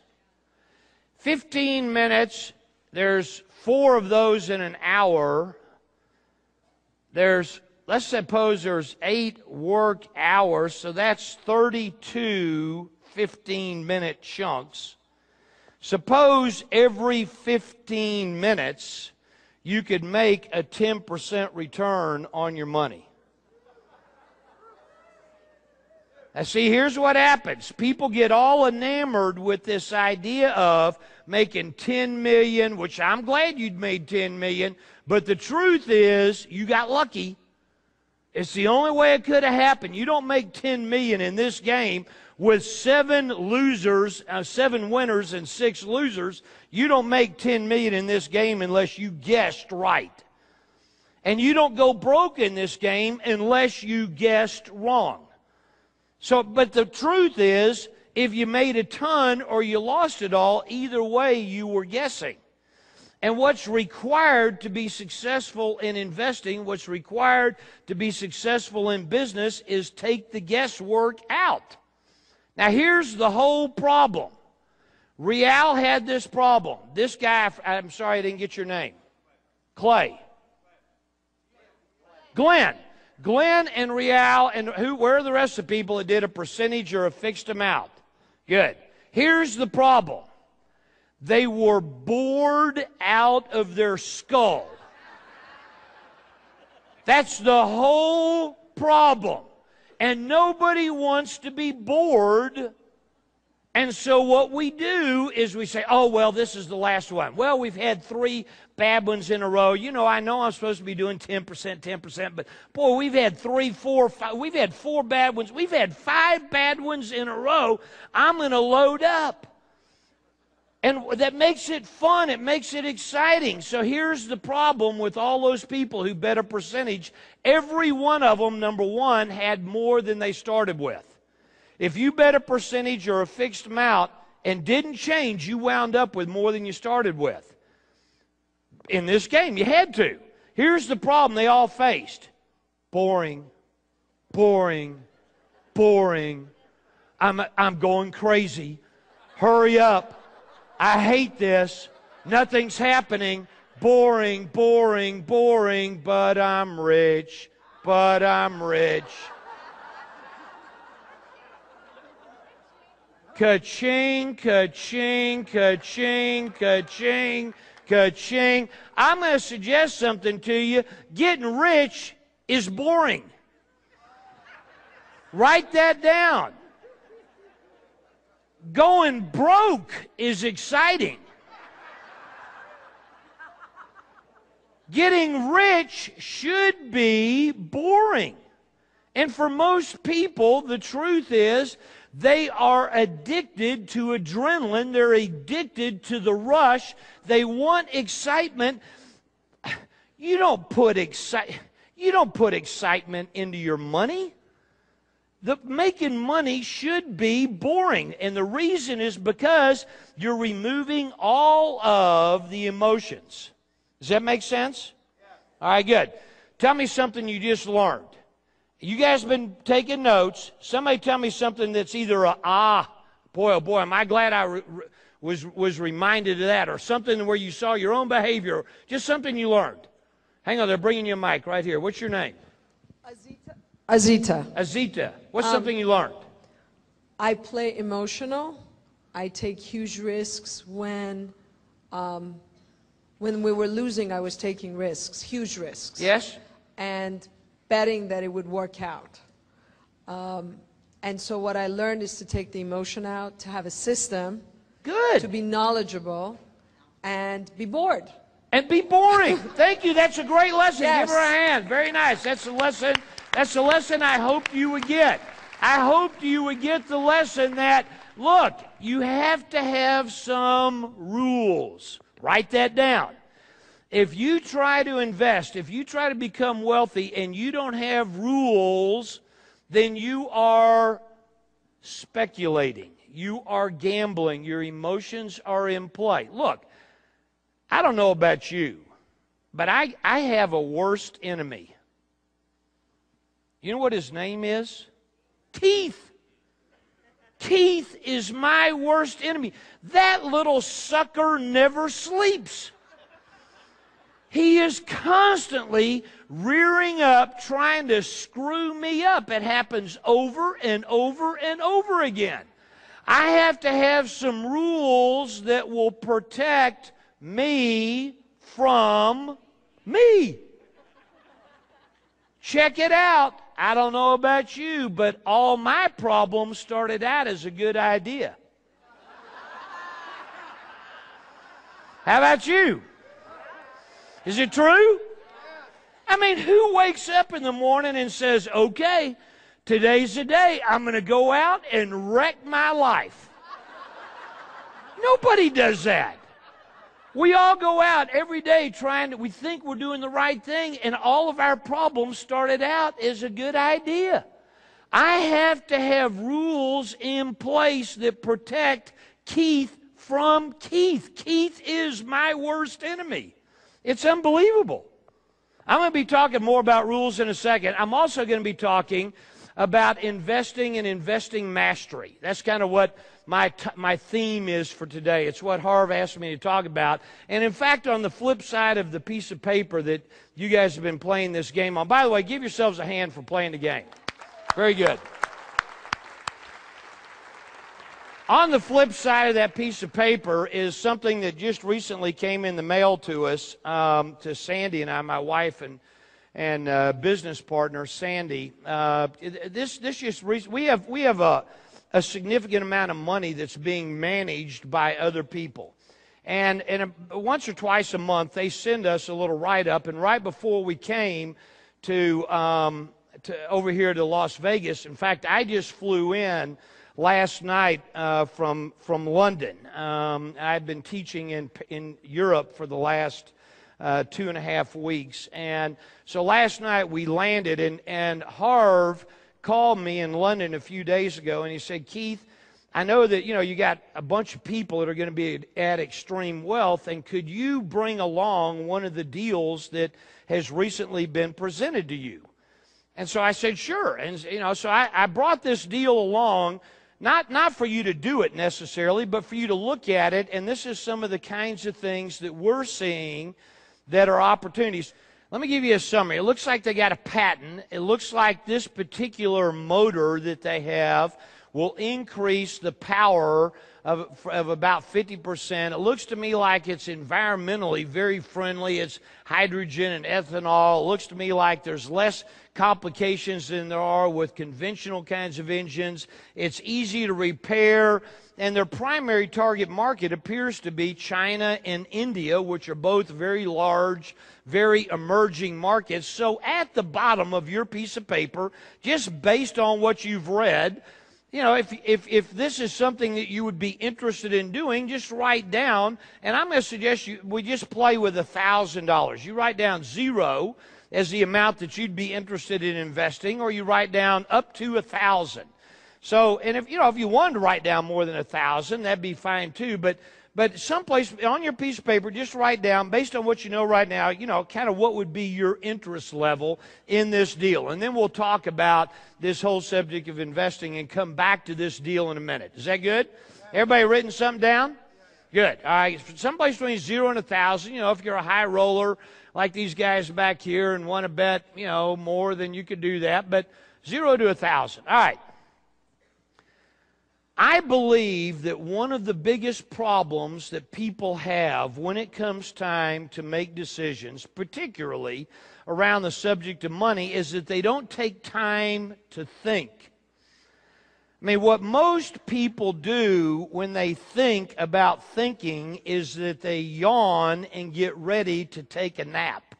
15 minutes. there's 4 of those in an hour. Let's suppose there's 8 work hours, so that's 32 15-minute chunks. Suppose every 15 minutes you could make a 10% return on your money. Now see, here's what happens. People get all enamored with this idea of making 10 million, which I'm glad you'd made 10 million, but the truth is you got lucky. It's the only way it could have happened. You don't make 10 million in this game with 7 winners and 6 losers. You don't make 10 million in this game unless you guessed right. And you don't go broke in this game unless you guessed wrong. So, but the truth is, if you made a ton or you lost it all, either way you were guessing. And what's required to be successful in investing, what's required to be successful in business is take the guesswork out. Now here's the whole problem. Rial had this problem. This guy, I'm sorry I didn't get your name. Clay. Glenn. Glenn and Rial, and where are the rest of the people that did a percentage or a fixed amount? Good. Here's the problem. They were bored out of their skull. That's the whole problem. And nobody wants to be bored. And so what we do is we say, oh, well, this is the last one. Well, we've had 3 bad ones in a row. You know, I know I'm supposed to be doing 10%, but boy, we've had 3, 4, 5. We've had 4 bad ones. We've had 5 bad ones in a row. I'm going to load up. And that makes it fun. It makes it exciting. So here's the problem with all those people who bet a percentage. Every one of them, number one, had more than they started with. If you bet a percentage or a fixed amount and didn't change, you wound up with more than you started with. In this game, you had to. Here's the problem they all faced. Boring, boring, boring. I'm going crazy. Hurry up. I hate this. Nothing's happening. Boring, boring, boring, but I'm rich. But I'm rich. Ka-ching, ka-ching, ka-ching, ka-ching, ka-ching. I'm going to suggest something to you. Getting rich is boring. Write that down. Going broke is exciting. Getting rich should be boring. And for most people, the truth is, they are addicted to adrenaline. They're addicted to the rush. They want excitement. You don't put excitement into your money. Making money should be boring. And the reason is because you're removing all of the emotions. Does that make sense? All right, good. Tell me something you just learned. You guys have been taking notes. Somebody tell me something that's either boy, oh boy, am I glad I was reminded of that, or something where you saw your own behavior, just something you learned. Hang on, they're bringing you a mic right here. What's your name? Azita. Azita. What's something you learned? I play emotional. I take huge risks. When we were losing, I was taking risks, huge risks. Yes. And betting that it would work out. And so what I learned is to take the emotion out, to have a system. Good. To be knowledgeable and be bored. And be boring. Thank you. That's a great lesson. Yes. Give her a hand. Very nice. That's the lesson. That's the lesson I hoped you would get. I hoped you would get the lesson that, look, you have to have some rules. Write that down. If you try to invest, if you try to become wealthy and you don't have rules, then you are speculating. You are gambling. Your emotions are in play. Look, I don't know about you, but I have a worst enemy. You know what his name is? Teeth. Teeth is my worst enemy. That little sucker never sleeps. is constantly rearing up, trying to screw me up. It happens over and over and over again. I have to have some rules that will protect me from me. Check it out. I don't know about you, but all my problems started out as a good idea. How about you? Is it true? I mean, who wakes up in the morning and says, okay, today's the day I'm going to go out and wreck my life? Nobody does that. We all go out every day we think we're doing the right thing, and all of our problems started out as a good idea. I have to have rules in place that protect Keith from Keith. Keith is my worst enemy. It's unbelievable. I'm going to be talking more about rules in a second. I'm also going to be talking about investing and investing mastery. That's kind of what my theme is for today. It's what Harv asked me to talk about. And in fact, on the flip side of the piece of paper that you guys have been playing this game on, by the way, give yourselves a hand for playing the game. Very good. On the flip side of that piece of paper is something that just recently came in the mail to us, to Sandy and I, my wife and business partner, Sandy. We have a significant amount of money that's being managed by other people. And once or twice a month, they send us a little write-up. And right before we came to over here to Las Vegas, in fact, I just flew in last night from London. I'd been teaching in Europe for the last 2.5 weeks. And so last night we landed, and Harv called me in London a few days ago, and he said, Keith, I know that, you got a bunch of people that are going to be at Extreme Wealth, and could you bring along one of the deals that has recently been presented to you? And so I said, sure. And, so I brought this deal along, not for you to do it necessarily, but for you to look at it, and this is some of the kinds of things that we're seeing that are opportunities. Let me give you a summary. It looks like they got a patent. It looks like this particular motor that they have will increase the power of about 50%. It looks to me like it's environmentally very friendly. It's hydrogen and ethanol. It looks to me like there's less complications than there are with conventional kinds of engines. It's easy to repair. And their primary target market appears to be China and India, which are both very large, very emerging markets. So at the bottom of your piece of paper, just based on what you've read, if this is something that you would be interested in doing, just write down, and I'm going to suggest we just play with $1,000. You write down 0 as the amount that you'd be interested in investing, or you write down up to 1,000. So, and if you wanted to write down more than 1,000, that'd be fine too. But someplace on your piece of paper, just write down, based on what you know right now, kind of what would be your interest level in this deal. And then we'll talk about this whole subject of investing and come back to this deal in a minute. Is that good? Everybody written something down? Good. All right. Someplace between 0 and 1,000. If you're a high roller like these guys back here and want to bet, more, then you could do that. But 0 to 1,000. All right. I believe that one of the biggest problems that people have when it comes time to make decisions, particularly around the subject of money, is that they don't take time to think. I mean, what most people do when they think about thinking is that they yawn and get ready to take a nap,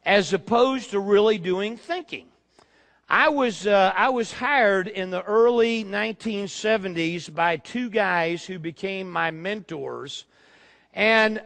as opposed to really doing thinking. I was hired in the early 1970s by two guys who became my mentors, and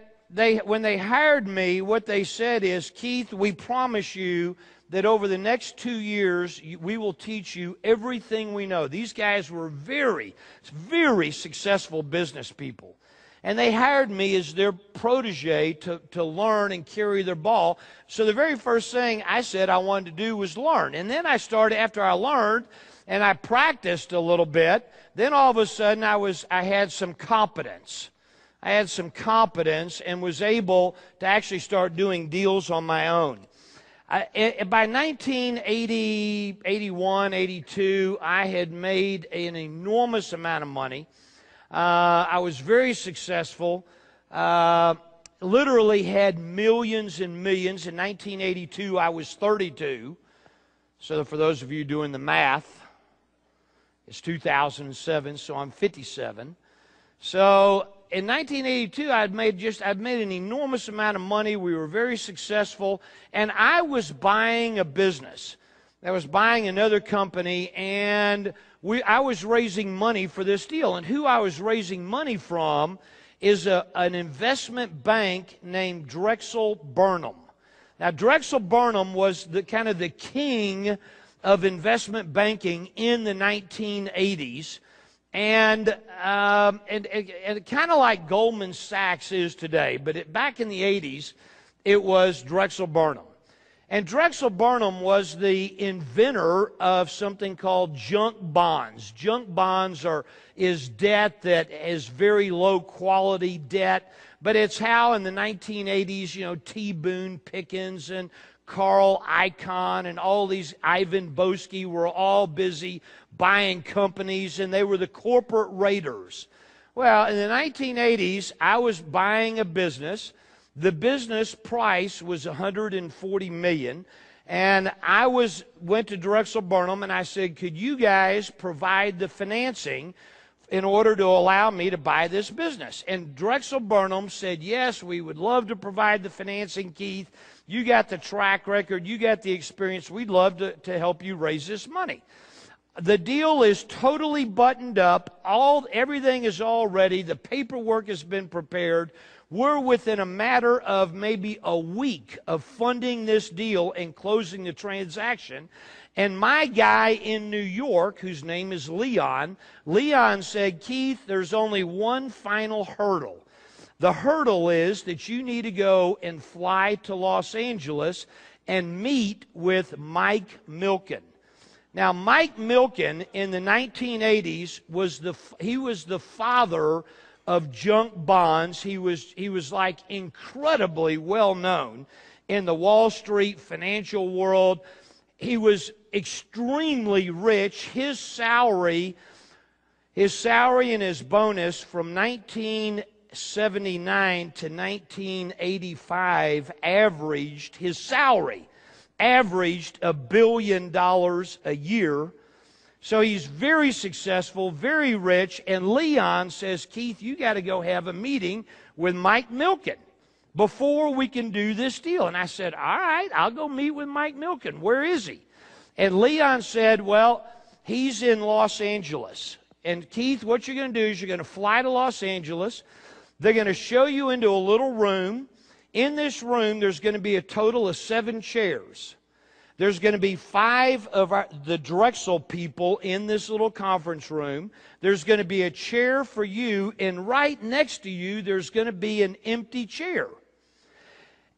when they hired me, what they said is, Keith, we promise you that over the next 2 years, we will teach you everything we know. These guys were very, very successful business people. And they hired me as their protege to learn and carry their ball. So the very first thing I said I wanted to do was learn. And then I started, after I learned and I practiced a little bit, then all of a sudden I had some competence. I had some competence and was able to actually start doing deals on my own. By 1980, 81, 82, I had made an enormous amount of money. I was very successful. Literally had millions and millions. In 1982, I was 32. So for those of you doing the math, it's 2007, so I'm 57. So in 1982, I'd made an enormous amount of money. We were very successful, and I was buying a business. I was buying another company, and I was raising money for this deal. And who I was raising money from is an investment bank named Drexel Burnham. Now, Drexel Burnham was kind of the king of investment banking in the 1980s, and kind of like Goldman Sachs is today, but back in the 80s, it was Drexel Burnham. And Drexel Burnham was the inventor of something called junk bonds. Junk bonds is debt that is very low quality debt, but it's how in the 1980s, T. Boone Pickens and Carl Icahn and all these, Ivan Boesky, were all busy buying companies, and they were the corporate raiders. Well, in the 1980s, I was buying a business. The business price was $140 million, and I went to Drexel Burnham and I said, could you guys provide the financing in order to allow me to buy this business? And Drexel Burnham said, yes, we would love to provide the financing, Keith. You got the track record, you got the experience, we'd love to help you raise this money. The deal is totally buttoned up, everything is all ready, the paperwork has been prepared. We're within a matter of maybe a week of funding this deal and closing the transaction. And my guy in New York, whose name is Leon said, Keith, there's only one final hurdle. The hurdle is that you need to go and fly to Los Angeles and meet with Mike Milken. Now, Mike Milken in the 1980s was the father of junk bonds. He was like incredibly well known in the Wall Street financial world. He was extremely rich. His salary and his bonus from 1979 to 1985 averaged $1 billion a year. So he's very successful, very rich, and Leon says, Keith, you got to go have a meeting with Mike Milken before we can do this deal. And I said, all right, I'll go meet with Mike Milken. Where is he? And Leon said, well, he's in Los Angeles. And Keith, what you're going to do is you're going to fly to Los Angeles. They're going to show you into a little room. In this room, there's going to be a total of 7 chairs. There's going to be 5 of the Drexel people in this little conference room. There's going to be a chair for you, and right next to you, there's going to be an empty chair.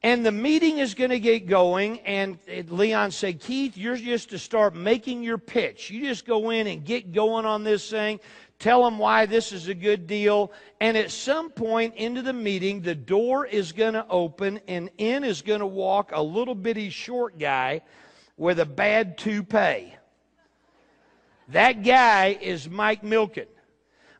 And the meeting is going to get going, and Leon said, Keith, you're just to start making your pitch. You just go in and get going on this thing. Tell them why this is a good deal. And at some point into the meeting, the door is going to open, and in is going to walk a little bitty short guy with a bad toupee. That guy is Mike Milken.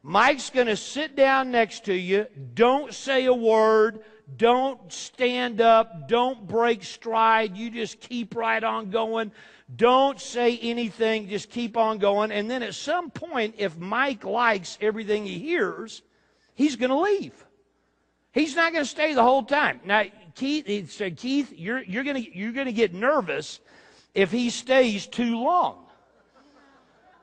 Mike's going to sit down next to you. Don't say a word. Don't stand up. Don't break stride. You just keep right on going. Don't say anything. Just keep on going. And then at some point, if Mike likes everything he hears, he's going to leave. He's not going to stay the whole time. Now, Keith said, Keith, you're going to get nervous if he stays too long.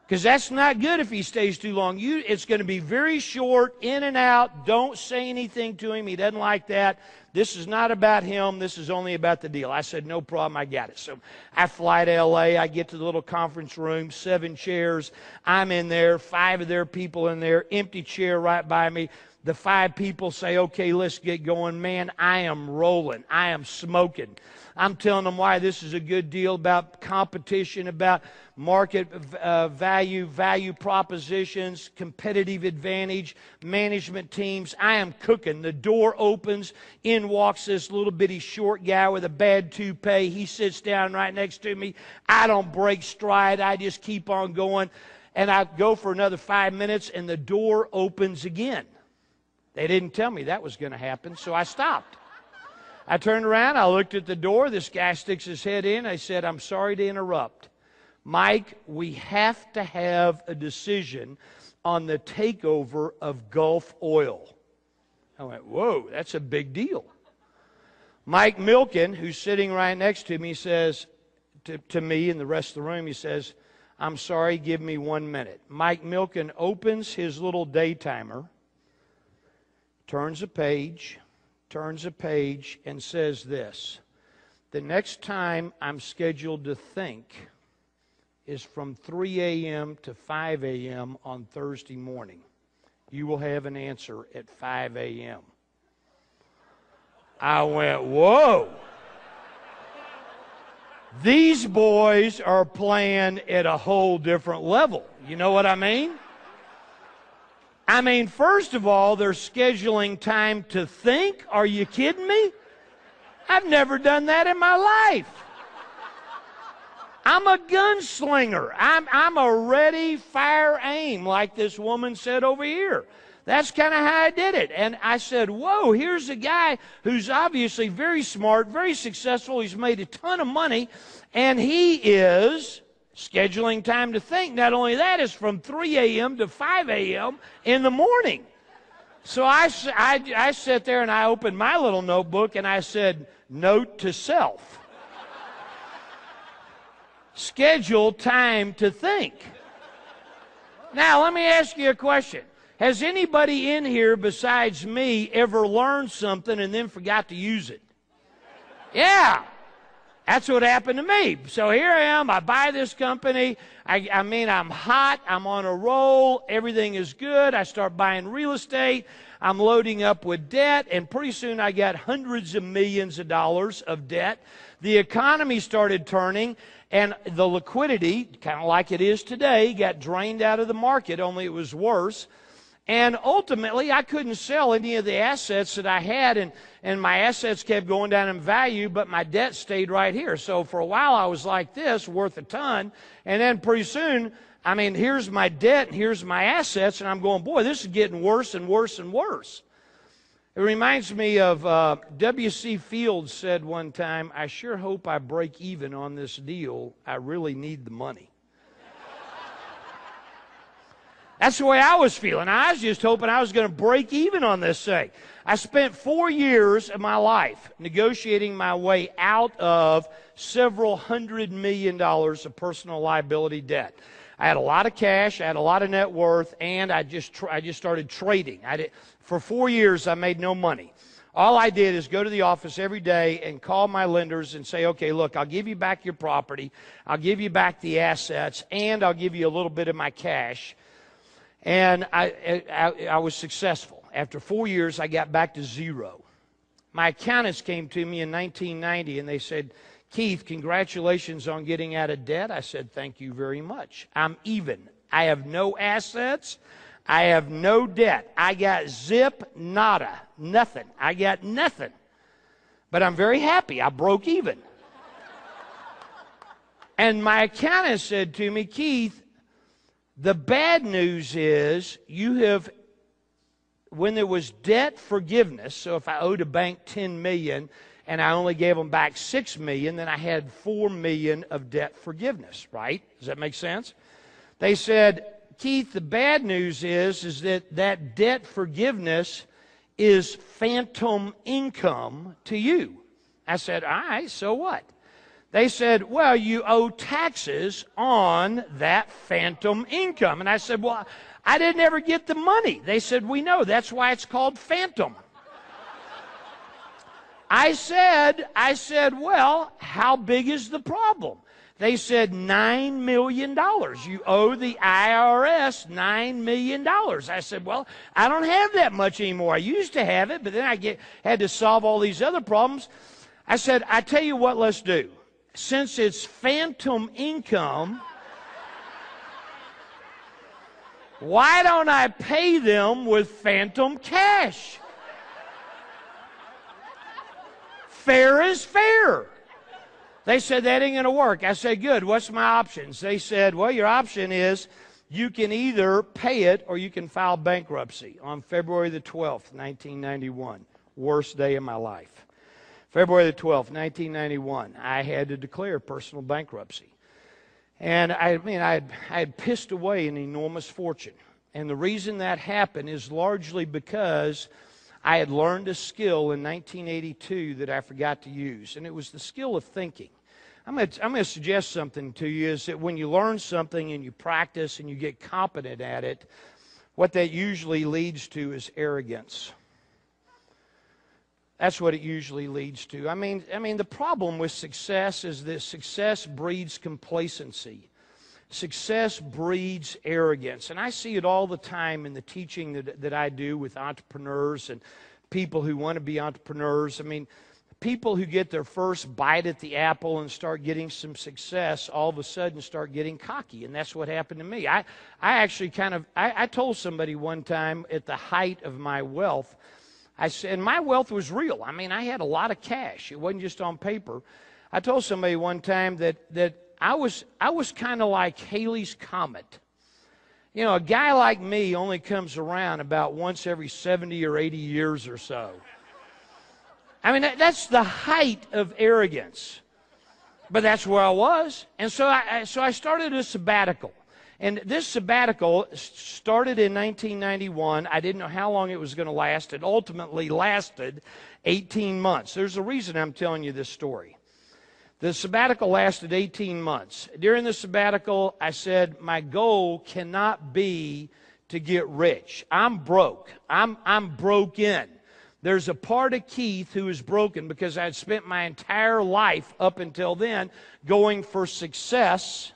Because that's not good if he stays too long. It's going to be very short, in and out. Don't say anything to him. He doesn't like that. This is not about him. This is only about the deal. I said, no problem. I got it. So I fly to L.A. I get to the little conference room, 7 chairs. I'm in there, 5 of their people in there, empty chair right by me. the 5 people say, okay, let's get going. Man, I am rolling. I am smoking. I'm telling them why this is a good deal, about competition, about market value propositions, competitive advantage, management teams. I am cooking. The door opens. In walks this little bitty short guy with a bad toupee. He sits down right next to me. I don't break stride. I just keep on going. And I go for another 5 minutes, and the door opens again. They didn't tell me that was going to happen, so I stopped. I turned around, I looked at the door. This guy sticks his head in. I said, I'm sorry to interrupt. Mike, we have to have a decision on the takeover of Gulf Oil. I went, whoa, that's a big deal. Mike Milken, who's sitting right next to me, says to me and the rest of the room, he says, I'm sorry, give me 1 minute. Mike Milken opens his little day timer, turns a page, and says this: the next time I'm scheduled to think is from 3 a.m. to 5 a.m. on Thursday morning. You will have an answer at 5 a.m. I went, whoa. These boys are playing at a whole different level. You know what I mean? I mean, first of all, they're scheduling time to think. Are you kidding me? I've never done that in my life. I'm a gunslinger. I'm a ready, fire, aim, like this woman said over here. That's kind of how I did it. And I said, whoa, here's a guy who's obviously very smart, very successful. He's made a ton of money, and he is scheduling time to think. Not only that, it's from 3 a.m. to 5 a.m. in the morning. So I sat there and I opened my little notebook and I said, note to self. Schedule time to think. Now, let me ask you a question. Has anybody in here besides me ever learned something and then forgot to use it? Yeah. That's what happened to me. So here I am. I buy this company. I mean, I'm hot. I'm on a roll. Everything is good. I start buying real estate. I'm loading up with debt. And pretty soon I got hundreds of millions of dollars of debt. The economy started turning. And the liquidity, kind of like it is today, got drained out of the market, only it was worse. And ultimately, I couldn't sell any of the assets that I had, and my assets kept going down in value, but my debt stayed right here. So for a while, I was like this, worth a ton. And then pretty soon, I mean, here's my debt, and here's my assets, and I'm going, boy, this is getting worse and worse and worse. It reminds me of W.C. Fields said one time, I sure hope I break even on this deal. I really need the money. That's the way I was feeling. I was just hoping I was going to break even on this thing. I spent 4 years of my life negotiating my way out of several $100 million of personal liability debt. I had a lot of cash, I had a lot of net worth, and I just started trading. For 4 years, I made no money. All I did is go to the office every day and call my lenders and say, okay, look, I'll give you back your property, I'll give you back the assets, and I'll give you a little bit of my cash. And I was successful. After 4 years, I got back to zero. My accountants came to me in 1990, and they said, Keith, congratulations on getting out of debt. I said, thank you very much. I'm even. I have no assets. I have no debt. I got zip, nada, nothing. I got nothing. But I'm very happy. I broke even. And my accountant said to me, Keith, the bad news is you have, when there was debt forgiveness, so if I owed a bank $10 million and I only gave them back $6 million, then I had $4 million of debt forgiveness, right? Does that make sense? They said, Keith, the bad news is that debt forgiveness is phantom income to you. I said, all right, so what? They said, well, you owe taxes on that phantom income. And I said, well, I didn't ever get the money. They said, we know. That's why it's called phantom. I said, well, how big is the problem? They said $9 million. You owe the IRS $9 million. I said, well, I don't have that much anymore. I used to have it, but then I had to solve all these other problems. I said, I tell you what, let's do. Since it's phantom income, why don't I pay them with phantom cash? Fair is fair. They said, that ain't going to work. I said, good, what's my options? They said, well, your option is you can either pay it or you can file bankruptcy. On February the 12th, 1991, worst day of my life. February the 12th, 1991, I had to declare personal bankruptcy. And I had pissed away an enormous fortune. And the reason that happened is largely because I had learned a skill in 1982 that I forgot to use, and it was the skill of thinking. I'm going to suggest something to you, is that when you learn something and you practice and you get competent at it, what that usually leads to is arrogance. That's what it usually leads to. I mean, the problem with success is that success breeds complacency. Success breeds arrogance. And I see it all the time in the teaching that I do with entrepreneurs and people who want to be entrepreneurs. I mean, people who get their first bite at the apple and start getting some success all of a sudden start getting cocky. And that's what happened to me. I actually I told somebody one time at the height of my wealth, I said, and my wealth was real. I mean, I had a lot of cash. It wasn't just on paper. I told somebody one time that I was kind of like Halley's Comet. You know, a guy like me only comes around about once every 70 or 80 years or so. I mean, that's the height of arrogance. But that's where I was. And so I started a sabbatical. And this sabbatical started in 1991. I didn't know how long it was going to last. It ultimately lasted 18 months. There's a reason I'm telling you this story. The sabbatical lasted 18 months. During the sabbatical, I said, my goal cannot be to get rich. I'm broke. I'm broken. There's a part of Keith who is broken because I'd spent my entire life up until then going for success,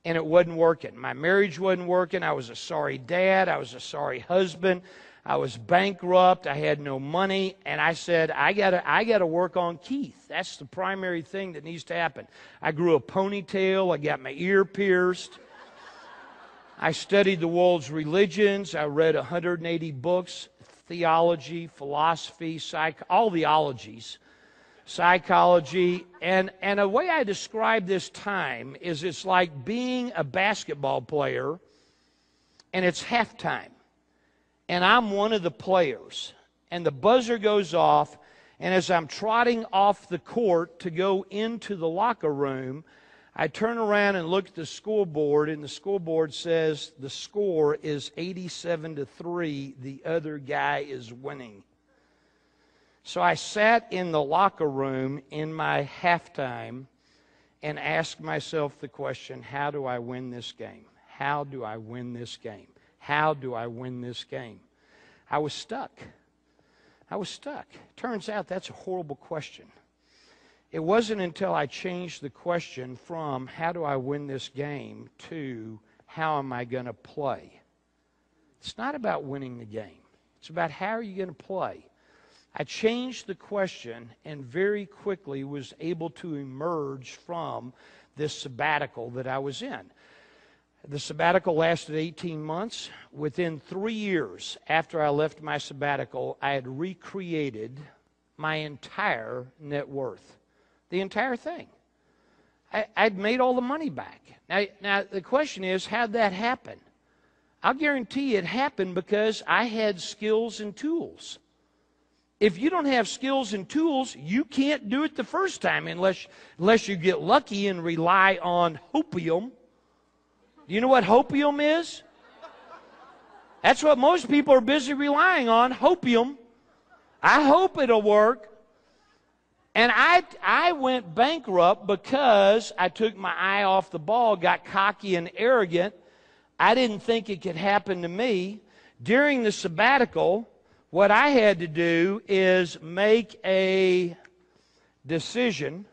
and it wasn't working. My marriage wasn't working. I was a sorry dad. I was a sorry husband. I was bankrupt. I had no money. And I said, I gotta work on Keith. That's the primary thing that needs to happen. I grew a ponytail. I got my ear pierced. I studied the world's religions. I read 180 books, theology, philosophy, all the ologies, psychology. And a way I describe this time is it's like being a basketball player and it's halftime. And I'm one of the players. And the buzzer goes off, and as I'm trotting off the court to go into the locker room, I turn around and look at the scoreboard, and the scoreboard says the score is 87-3. The other guy is winning. So I sat in the locker room in my halftime and asked myself the question, how do I win this game? How do I win this game? How do I win this game? I was stuck. Turns out that's a horrible question. It wasn't until I changed the question from how do I win this game to how am I going to play? It's not about winning the game. It's about how are you going to play? I changed the question and very quickly was able to emerge from this sabbatical that I was in. The sabbatical lasted 18 months. Within 3 years after I left my sabbatical, I had recreated my entire net worth. The entire thing. I'd made all the money back. Now the question is, how'd that happen? I'll guarantee it happened because I had skills and tools. If you don't have skills and tools, you can't do it the first time unless you get lucky and rely on hopium. Do you know what hopium is? That's what most people are busy relying on, hopium. I hope it'll work. And I went bankrupt because I took my eye off the ball, got cocky and arrogant. I didn't think it could happen to me. During the sabbatical, what I had to do is make a decision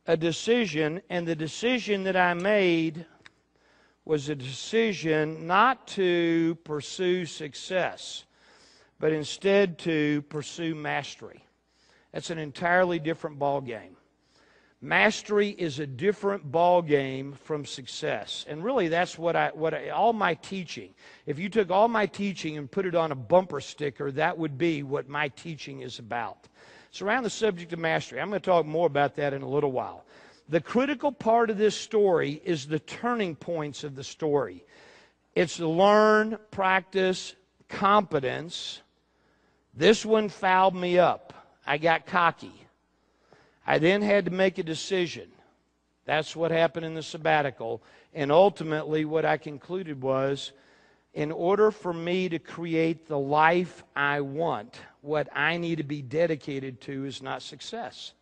a decision, and the decision that I made was a decision not to pursue success, but instead to pursue mastery. That's an entirely different ball game. Mastery is a different ball game from success. And really that's all my teaching. If you took all my teaching and put it on a bumper sticker, that would be what my teaching is about. It's around the subject of mastery. I'm going to talk more about that in a little while. The critical part of this story is the turning points of the story. It's learn, practice, competence. This one fouled me up. I got cocky. I then had to make a decision. That's what happened in the sabbatical. And ultimately what I concluded was, in order for me to create the life I want, what I need to be dedicated to is not success.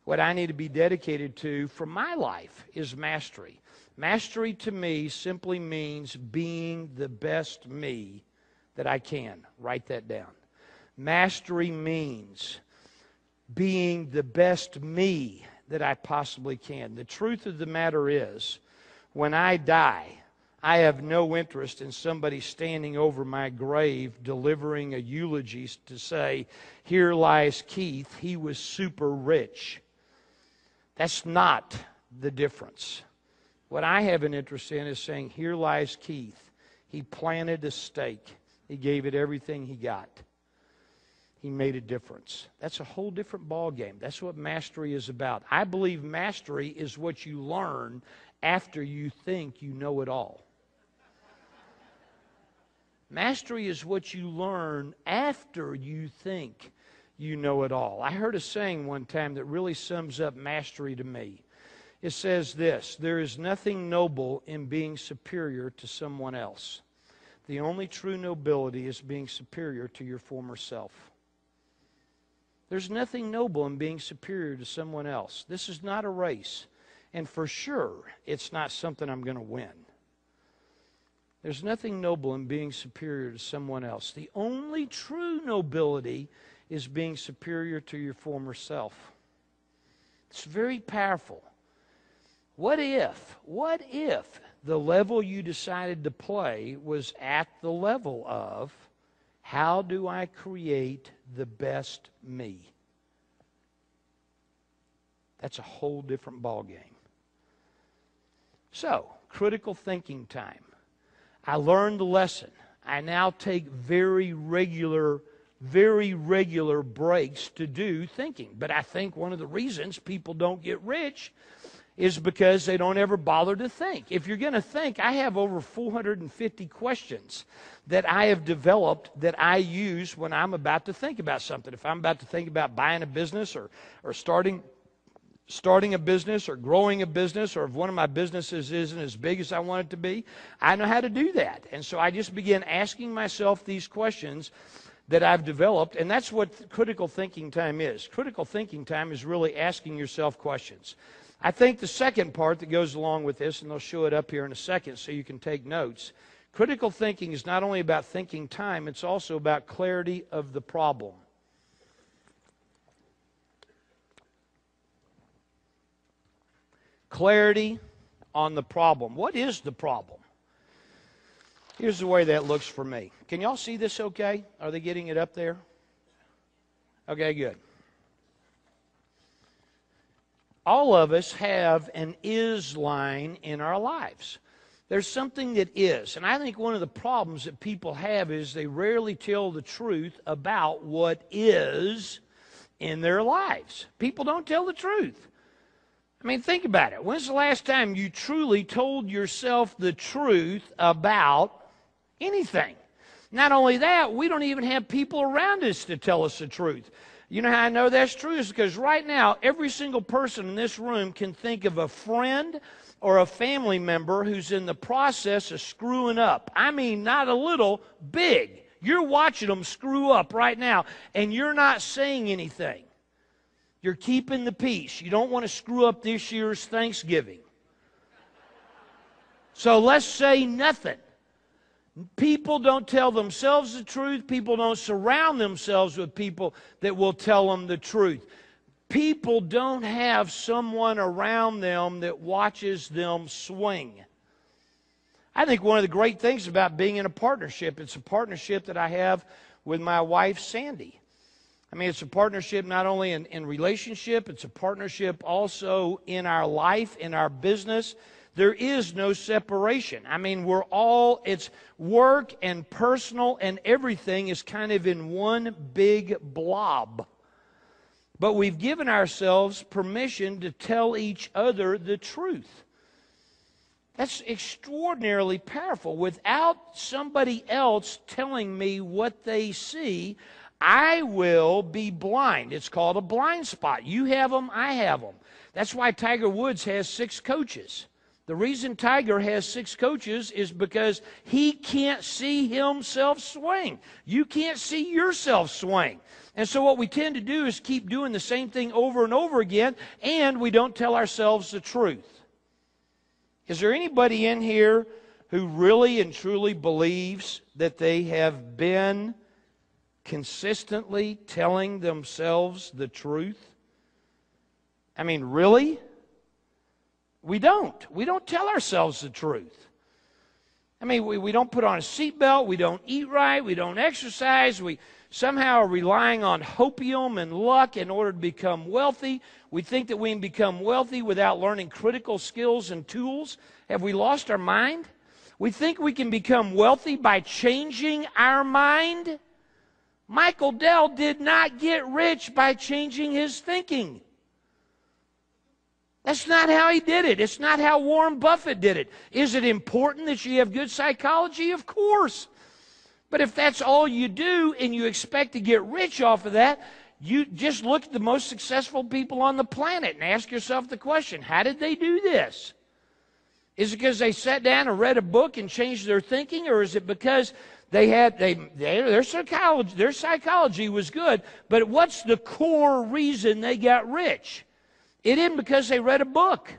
What I need to be dedicated to for my life is mastery. Mastery to me simply means being the best me that I can. Write that down. Mastery means being the best me that I possibly can. The truth of the matter is, when I die, I have no interest in somebody standing over my grave delivering a eulogy to say, here lies Keith, he was super rich. That's not the difference. What I have an interest in is saying, here lies Keith. He planted a stake. He gave it everything he got. He made a difference. That's a whole different ball game. That's what mastery is about. I believe mastery is what you learn after you think you know it all. Mastery is what you learn after you think you know it all. I heard a saying one time that really sums up mastery to me. It says this: there is nothing noble in being superior to someone else. The only true nobility is being superior to your former self. There's nothing noble in being superior to someone else. This is not a race. And for sure, it's not something I'm going to win. There's nothing noble in being superior to someone else. The only true nobility is being superior to your former self. It's very powerful. What if the level you decided to play was at the level of, how do I create the best me? That's a whole different ball game. So, critical thinking time. I learned the lesson. I now take very regular breaks to do thinking. But I think one of the reasons people don't get rich is because they don't ever bother to think. If you're going to think, I have over 450 questions that I have developed that I use when I'm about to think about something. If I'm about to think about buying a business or starting a business or growing a business, or if one of my businesses isn't as big as I want it to be, I know how to do that. And so I just begin asking myself these questions that I've developed, and that's what critical thinking time is. Critical thinking time is really asking yourself questions. I think the second part that goes along with this, and they'll show it up here in a second so you can take notes, critical thinking is not only about thinking time, it's also about clarity of the problem. Clarity on the problem. What is the problem? Here's the way that looks for me. Can y'all see this okay? Are they getting it up there? Okay, good. All of us have an is line in our lives. There's something that is. And I think one of the problems that people have is they rarely tell the truth about what is in their lives. People don't tell the truth. I mean, think about it. When's the last time you truly told yourself the truth about anything? Not only that, we don't even have people around us to tell us the truth. You know how I know that's true? Is because right now, every single person in this room can think of a friend or a family member who's in the process of screwing up. I mean, not a little, big. You're watching them screw up right now, and you're not saying anything. You're keeping the peace. You don't want to screw up this year's Thanksgiving. So let's say nothing. People don't tell themselves the truth. People don't surround themselves with people that will tell them the truth. people don't have someone around them that watches them swing. I think one of the great things about being in a partnership, it's a partnership that I have with my wife, Sandy. I mean, it's a partnership not only in relationship, it's a partnership also in our life, in our business. There is no separation. I mean, it's work and personal and everything is kind of in one big blob. But we've given ourselves permission to tell each other the truth. That's extraordinarily powerful. Without somebody else telling me what they see, I will be blind. It's called a blind spot. You have them, I have them. That's why Tiger Woods has 6 coaches. The reason Tiger has 6 coaches is because he can't see himself swing. You can't see yourself swing. And so what we tend to do is keep doing the same thing over and over again, and we don't tell ourselves the truth. Is there anybody in here who really and truly believes that they have been consistently telling themselves the truth? I mean, really? We don't. We don't tell ourselves the truth. I mean, we don't put on a seatbelt. We don't eat right. We don't exercise. We somehow are relying on hopium and luck in order to become wealthy. We think that we can become wealthy without learning critical skills and tools. Have we lost our mind? We think we can become wealthy by changing our mind. Michael Dell did not get rich by changing his thinking. That's not how he did it. It's not how Warren Buffett did it. Is it important that you have good psychology? Of course. But if that's all you do and you expect to get rich off of that, you just look at the most successful people on the planet and ask yourself the question, how did they do this? Is it because they sat down and read a book and changed their thinking, or is it because their psychology was good, but what's the core reason they got rich? It isn't because they read a book.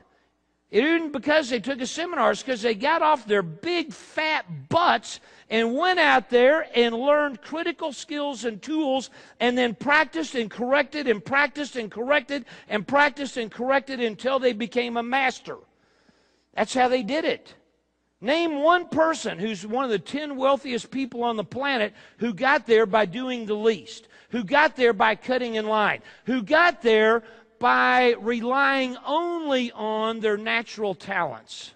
It isn't because they took a seminar. It's because they got off their big fat butts and went out there and learned critical skills and tools and then practiced and corrected and practiced and corrected and practiced and corrected until they became a master. That's how they did it. Name one person who's one of the 10 wealthiest people on the planet who got there by doing the least, who got there by cutting in line, who got there by relying only on their natural talents.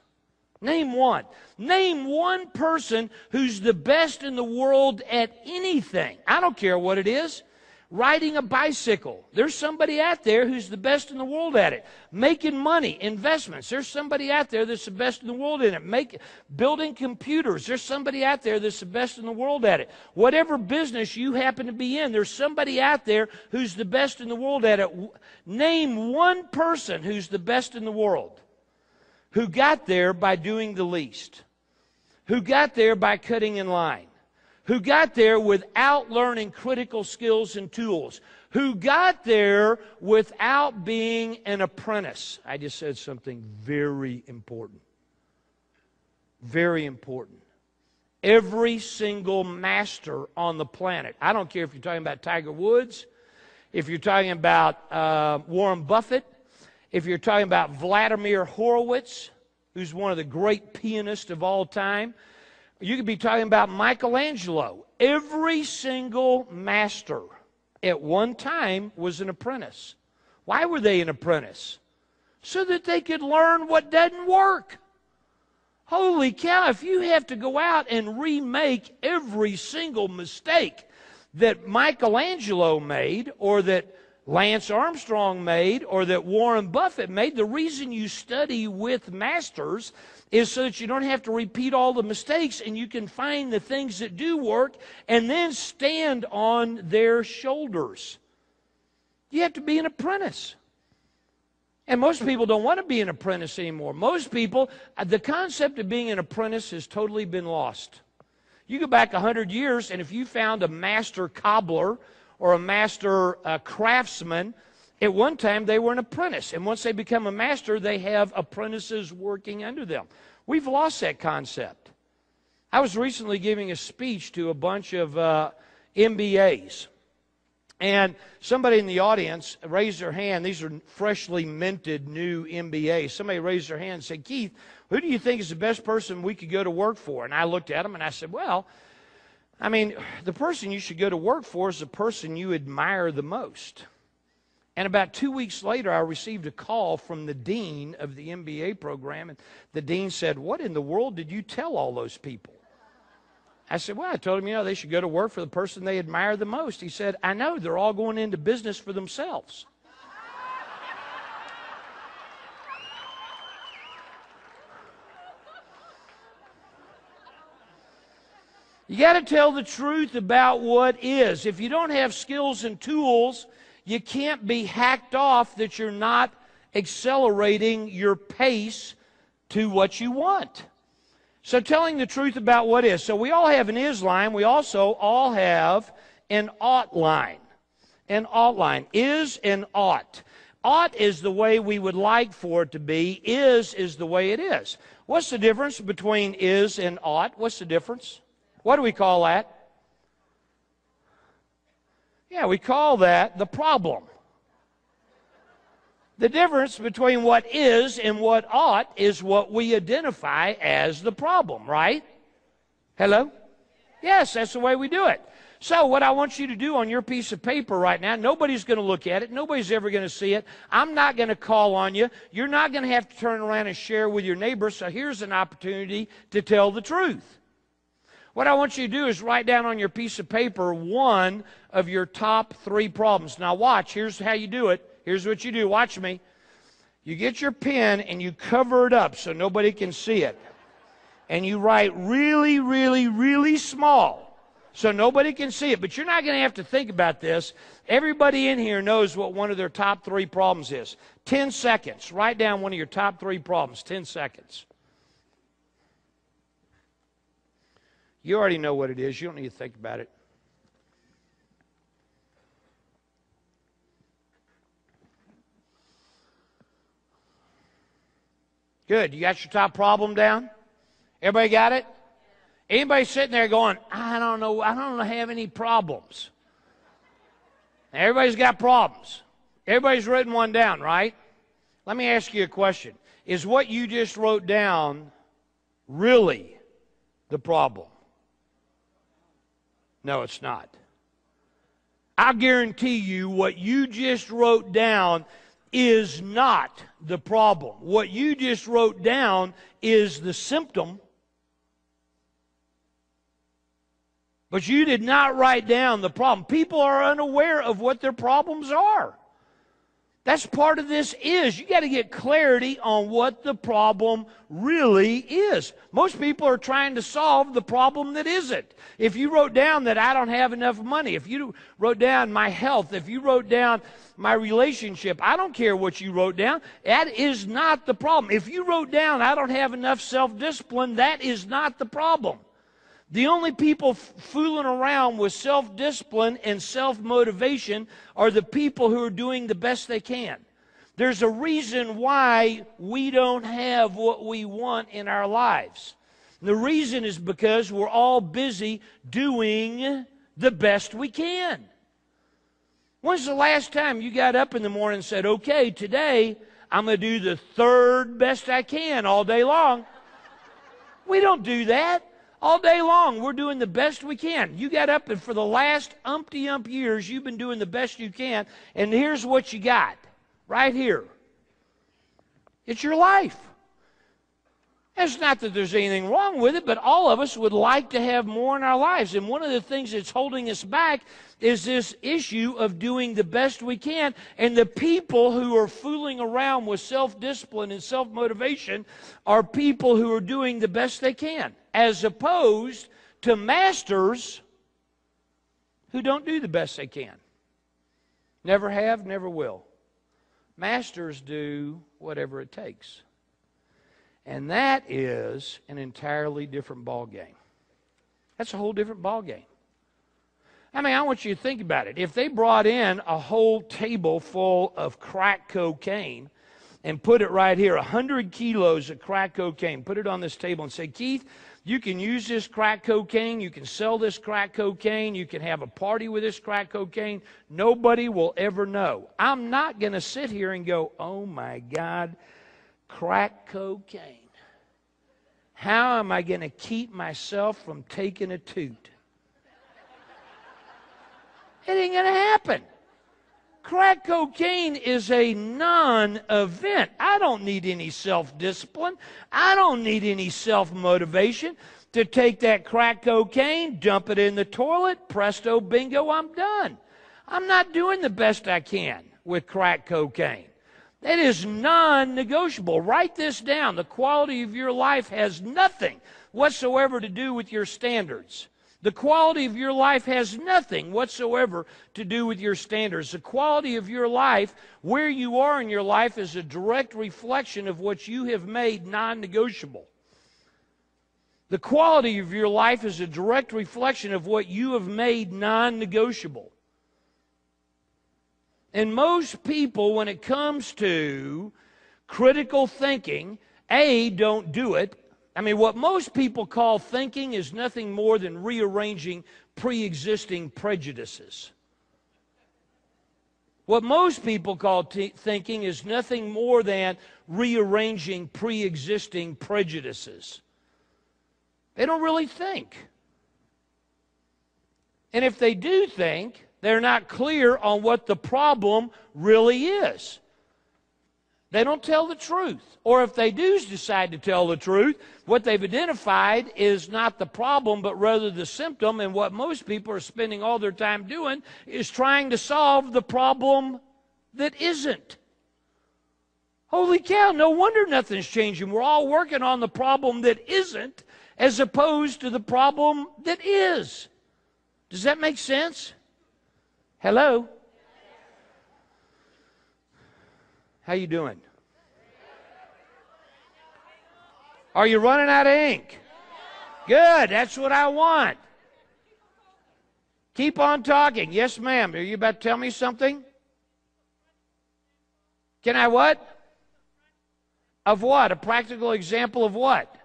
Name one. Name one person who's the best in the world at anything. I don't care what it is. Riding a bicycle. There's somebody out there who's the best in the world at it. Making money, investments. There's somebody out there that's the best in the world in it. Building computers. There's somebody out there that's the best in the world at it. Whatever business you happen to be in, there's somebody out there who's the best in the world at it. Name one person who's the best in the world who got there by doing the least, who got there by cutting in line, who got there without learning critical skills and tools, who got there without being an apprentice. I just said something very important. Very important. Every single master on the planet, I don't care if you're talking about Tiger Woods, if you're talking about Warren Buffett, if you're talking about Vladimir Horowitz, who's one of the great pianists of all time, you could be talking about Michelangelo. Every single master at one time was an apprentice. Why were they an apprentice? So that they could learn what doesn't work. Holy cow, if you have to go out and remake every single mistake that Michelangelo made, or that Lance Armstrong made, or that Warren Buffett made, the reason you study with masters is so that you don't have to repeat all the mistakes and you can find the things that do work and then stand on their shoulders. You have to be an apprentice. And most people don't want to be an apprentice anymore. Most people, the concept of being an apprentice has totally been lost. You go back 100 years, and if you found a master cobbler or a master craftsman, at one time they were an apprentice. And once they become a master, they have apprentices working under them. We've lost that concept. I was recently giving a speech to a bunch of MBAs. And somebody in the audience raised their hand. These are freshly minted new MBAs. Somebody raised their hand and said, Keith, who do you think is the best person we could go to work for? And I looked at them and I said, well, I mean, the person you should go to work for is the person you admire the most. And about 2 weeks later, I received a call from the dean of the MBA program. And the dean said, what in the world did you tell all those people? I said, well, I told them, they should go to work for the person they admire the most. He said, I know, they're all going into business for themselves. You got to tell the truth about what is. If you don't have skills and tools, you can't be hacked off that you're not accelerating your pace to what you want. So telling the truth about what is. So we all have an is line. We also all have an ought line. An ought line. Is and ought. Ought is the way we would like for it to be. Is the way it is. What's the difference between is and ought? What's the difference? What do we call that? Yeah, we call that the problem. The difference between what is and what ought is what we identify as the problem, right? Hello? Yes, that's the way we do it. So what I want you to do on your piece of paper right now, nobody's going to look at it. Nobody's ever going to see it. I'm not going to call on you. You're not going to have to turn around and share with your neighbor. So here's an opportunity to tell the truth. What I want you to do is write down on your piece of paper one of your top 3 problems. Now watch, here's how you do it. Here's what you do. Watch me. You get your pen and you cover it up so nobody can see it. And you write really, really, really small so nobody can see it. But you're not going to have to think about this. Everybody in here knows what one of their top 3 problems is. 10 seconds. Write down one of your top 3 problems. 10 seconds. You already know what it is. You don't need to think about it. Good. You got your top problem down? Everybody got it? Anybody sitting there going, I don't know, I don't have any problems. Everybody's got problems. Everybody's written one down, right? Let me ask you a question. Is what you just wrote down really the problem? No, it's not. I guarantee you what you just wrote down is not the problem. What you just wrote down is the symptom. But you did not write down the problem. People are unaware of what their problems are. That's part of this is. You got to get clarity on what the problem really is. Most people are trying to solve the problem that isn't. If you wrote down that I don't have enough money, if you wrote down my health, if you wrote down my relationship, I don't care what you wrote down. That is not the problem. If you wrote down I don't have enough self-discipline, that is not the problem. The only people fooling around with self-discipline and self-motivation are the people who are doing the best they can. There's a reason why we don't have what we want in our lives. The reason is because we're all busy doing the best we can. When's the last time you got up in the morning and said, okay, today I'm going to do the 3rd best I can all day long? We don't do that. All day long, we're doing the best we can. You got up, and for the last umpty-ump years, you've been doing the best you can, and here's what you got right here. It's your life. It's not that there's anything wrong with it, but all of us would like to have more in our lives, and one of the things that's holding us back is this issue of doing the best we can, and the people who are fooling around with self-discipline and self-motivation are people who are doing the best they can, as opposed to masters who don't do the best they can. Never have, never will. Masters do whatever it takes. And that is an entirely different ball game. That's a whole different ball game. I mean, I want you to think about it. If they brought in a whole table full of crack cocaine and put it right here, 100 kilos of crack cocaine, put it on this table and say, Keith, You can use this crack cocaine. You can sell this crack cocaine. You can have a party with this crack cocaine. Nobody will ever know. I'm not going to sit here and go, oh my God, crack cocaine. How am I going to keep myself from taking a toot? It ain't going to happen. Crack cocaine is a non-event. I don't need any self-discipline. I don't need any self-motivation to take that crack cocaine, dump it in the toilet, presto, bingo, I'm done. I'm not doing the best I can with crack cocaine. That is non-negotiable. Write this down. The quality of your life has nothing whatsoever to do with your standards. The quality of your life has nothing whatsoever to do with your standards. The quality of your life, where you are in your life, is a direct reflection of what you have made non-negotiable. The quality of your life is a direct reflection of what you have made non-negotiable. And most people, when it comes to critical thinking, don't do it. I mean, what most people call thinking is nothing more than rearranging pre-existing prejudices. What most people call thinking is nothing more than rearranging pre-existing prejudices. They don't really think. And if they do think, they're not clear on what the problem really is. They don't tell the truth. Or if they do decide to tell the truth, what they've identified is not the problem, but rather the symptom. And what most people are spending all their time doing is trying to solve the problem that isn't. Holy cow, no wonder nothing's changing. We're all working on the problem that isn't as opposed to the problem that is. Does that make sense? Hello? How you doing? Are you running out of ink? Good, that's what I want. Keep on talking. Yes, ma'am. Are you about to tell me something? Can I what? Of what? A practical example of what?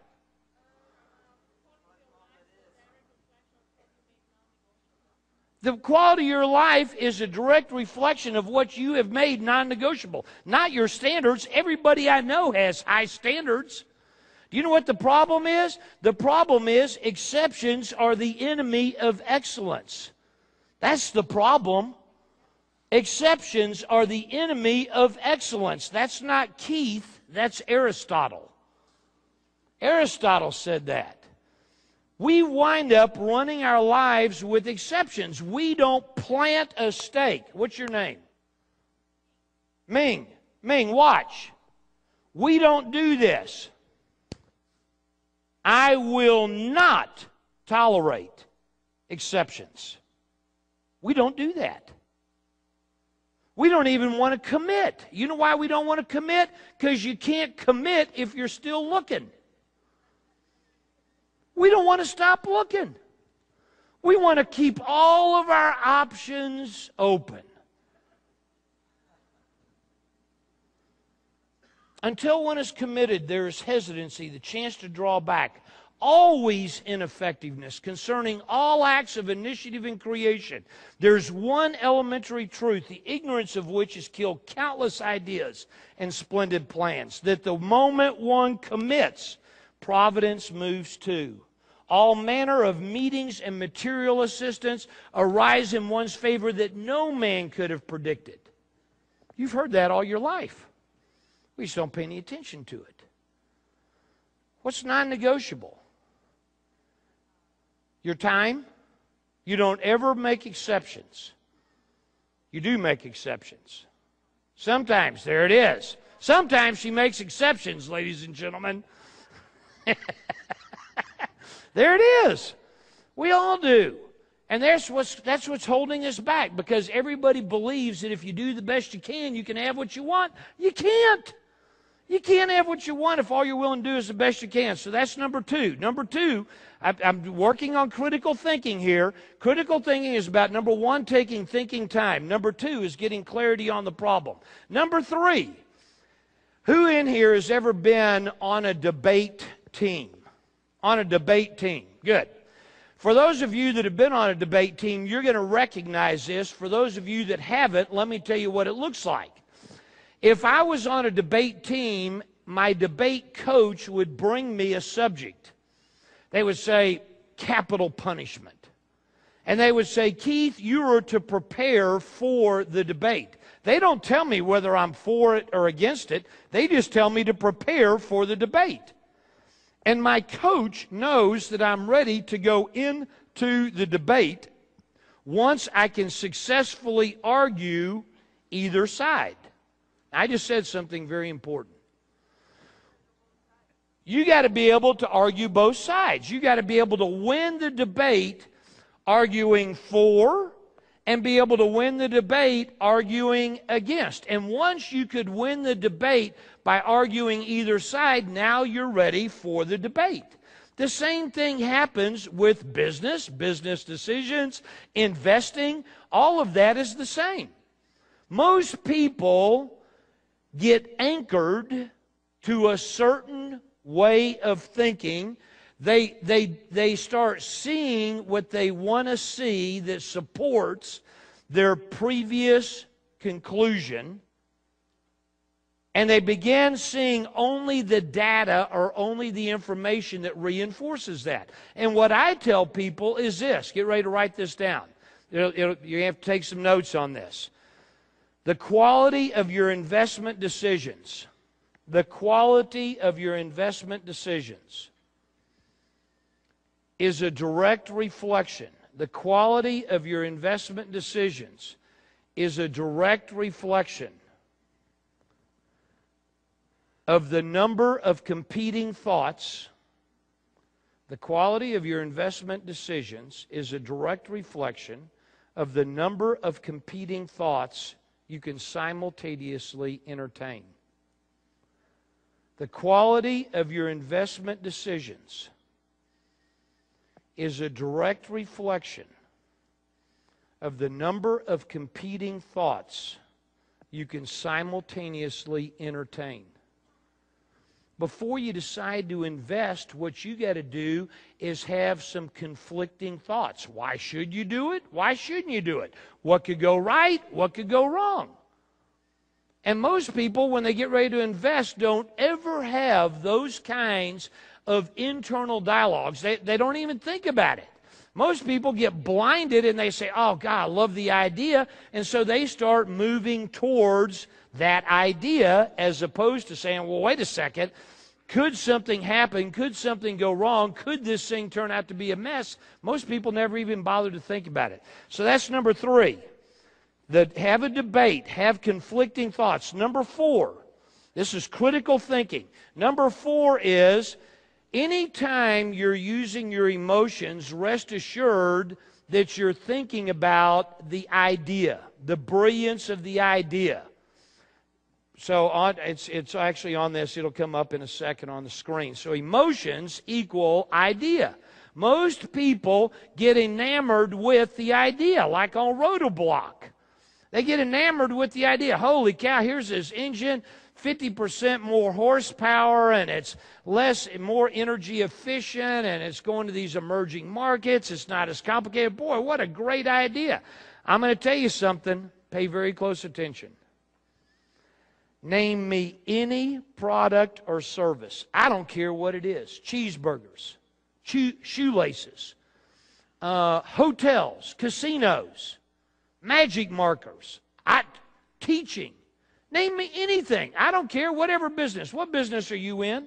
The quality of your life is a direct reflection of what you have made non-negotiable, not your standards. Everybody I know has high standards. Do you know what the problem is? The problem is exceptions are the enemy of excellence. That's the problem. Exceptions are the enemy of excellence. That's not Keith, that's Aristotle. Aristotle said that. We wind up running our lives with exceptions. We don't plant a stake. What's your name? Ming. Ming, watch. We don't do this. I will not tolerate exceptions. We don't do that. We don't even want to commit. You know why we don't want to commit? Because you can't commit if you're still looking. We don't want to stop looking. We want to keep all of our options open. Until one is committed, there is hesitancy, the chance to draw back. Always ineffectiveness concerning all acts of initiative and creation. There's one elementary truth, the ignorance of which has killed countless ideas and splendid plans, that the moment one commits, providence moves too. All manner of meetings and material assistance arise in one's favor that no man could have predicted. You've heard that all your life. We just don't pay any attention to it. What's non-negotiable? Your time. You don't ever make exceptions. You do make exceptions. Sometimes, there it is. Sometimes she makes exceptions, ladies and gentlemen. There it is. We all do. And that's what's holding us back, because everybody believes that if you do the best you can have what you want. You can't. You can't have what you want if all you're willing to do is the best you can. So that's number two. Number two, I'm working on critical thinking here. Critical thinking is about, number one, taking thinking time. Number two is getting clarity on the problem. Number three, who in here has ever been on a debate team? On a debate team. Good. For those of you that have been on a debate team, you're going to recognize this. For those of you that haven't, let me tell you what it looks like. If I was on a debate team, my debate coach would bring me a subject. They would say, capital punishment. And they would say, Keith, you are to prepare for the debate. They don't tell me whether I'm for it or against it. They just tell me to prepare for the debate. And my coach knows that I'm ready to go into the debate once I can successfully argue either side. I just said something very important. You got to be able to argue both sides. You got to be able to win the debate arguing for and be able to win the debate arguing against. And once you could win the debate by arguing either side, now you're ready for the debate. The same thing happens with business decisions, investing. All of that is the same. Most people get anchored to a certain way of thinking. They start seeing what they want to see that supports their previous conclusion, and they begin seeing only the data or only the information that reinforces that. And what I tell people is this. Get ready to write this down. You have to take some notes on this. The quality of your investment decisions, the quality of your investment decisions is a direct reflection. The quality of your investment decisions is a direct reflection of the number of competing thoughts. The quality of your investment decisions is a direct reflection of the number of competing thoughts you can simultaneously entertain. The quality of your investment decisions is a direct reflection of the number of competing thoughts you can simultaneously entertain. Before you decide to invest, what you got to do is have some conflicting thoughts. Why should you do it? Why shouldn't you do it? What could go right? What could go wrong? And most people, when they get ready to invest, don't ever have those kinds of internal dialogues. They don't even think about it. Most people get blinded and they say, oh, God, I love the idea. And so they start moving towards that idea as opposed to saying, well, wait a second. Could something happen? Could something go wrong? Could this thing turn out to be a mess? Most people never even bother to think about it. So that's number 3. Have a debate. Have conflicting thoughts. Number 4. This is critical thinking. Number 4 is anytime you're using your emotions, rest assured that you're thinking about the idea, the brilliance of the idea. So it's actually on this. It'll come up in a second on the screen. So emotions equal idea. Most people get enamored with the idea, like on Rotoblock. They get enamored with the idea. Holy cow, here's this engine, 50% more horsepower, and it's more energy efficient, and it's going to these emerging markets. It's not as complicated. Boy, what a great idea. I'm going to tell you something. Pay very close attention. Name me any product or service. I don't care what it is. Cheeseburgers, shoelaces, hotels, casinos, magic markers, teaching. Name me anything. I don't care, whatever business. What business are you in?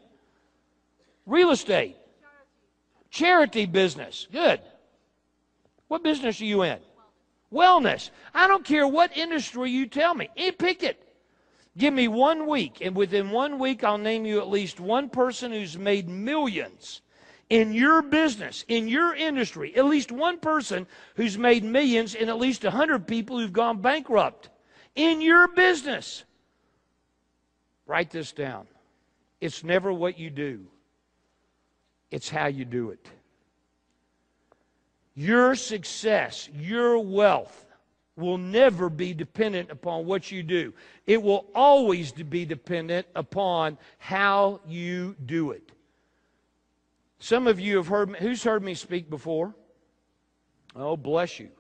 Real estate. Charity business. Good. What business are you in? Wellness. I don't care what industry you tell me. Pick it. Give me 1 week, and within 1 week I'll name you at least one person who's made millions in your business, in your industry. At least one person who's made millions, and at least 100 people who've gone bankrupt in your business. Write this down. It's never what you do. It's how you do it. Your success, your wealth will never be dependent upon what you do. It will always be dependent upon how you do it. Some of you have heard me. Who's heard me speak before? Oh, bless you.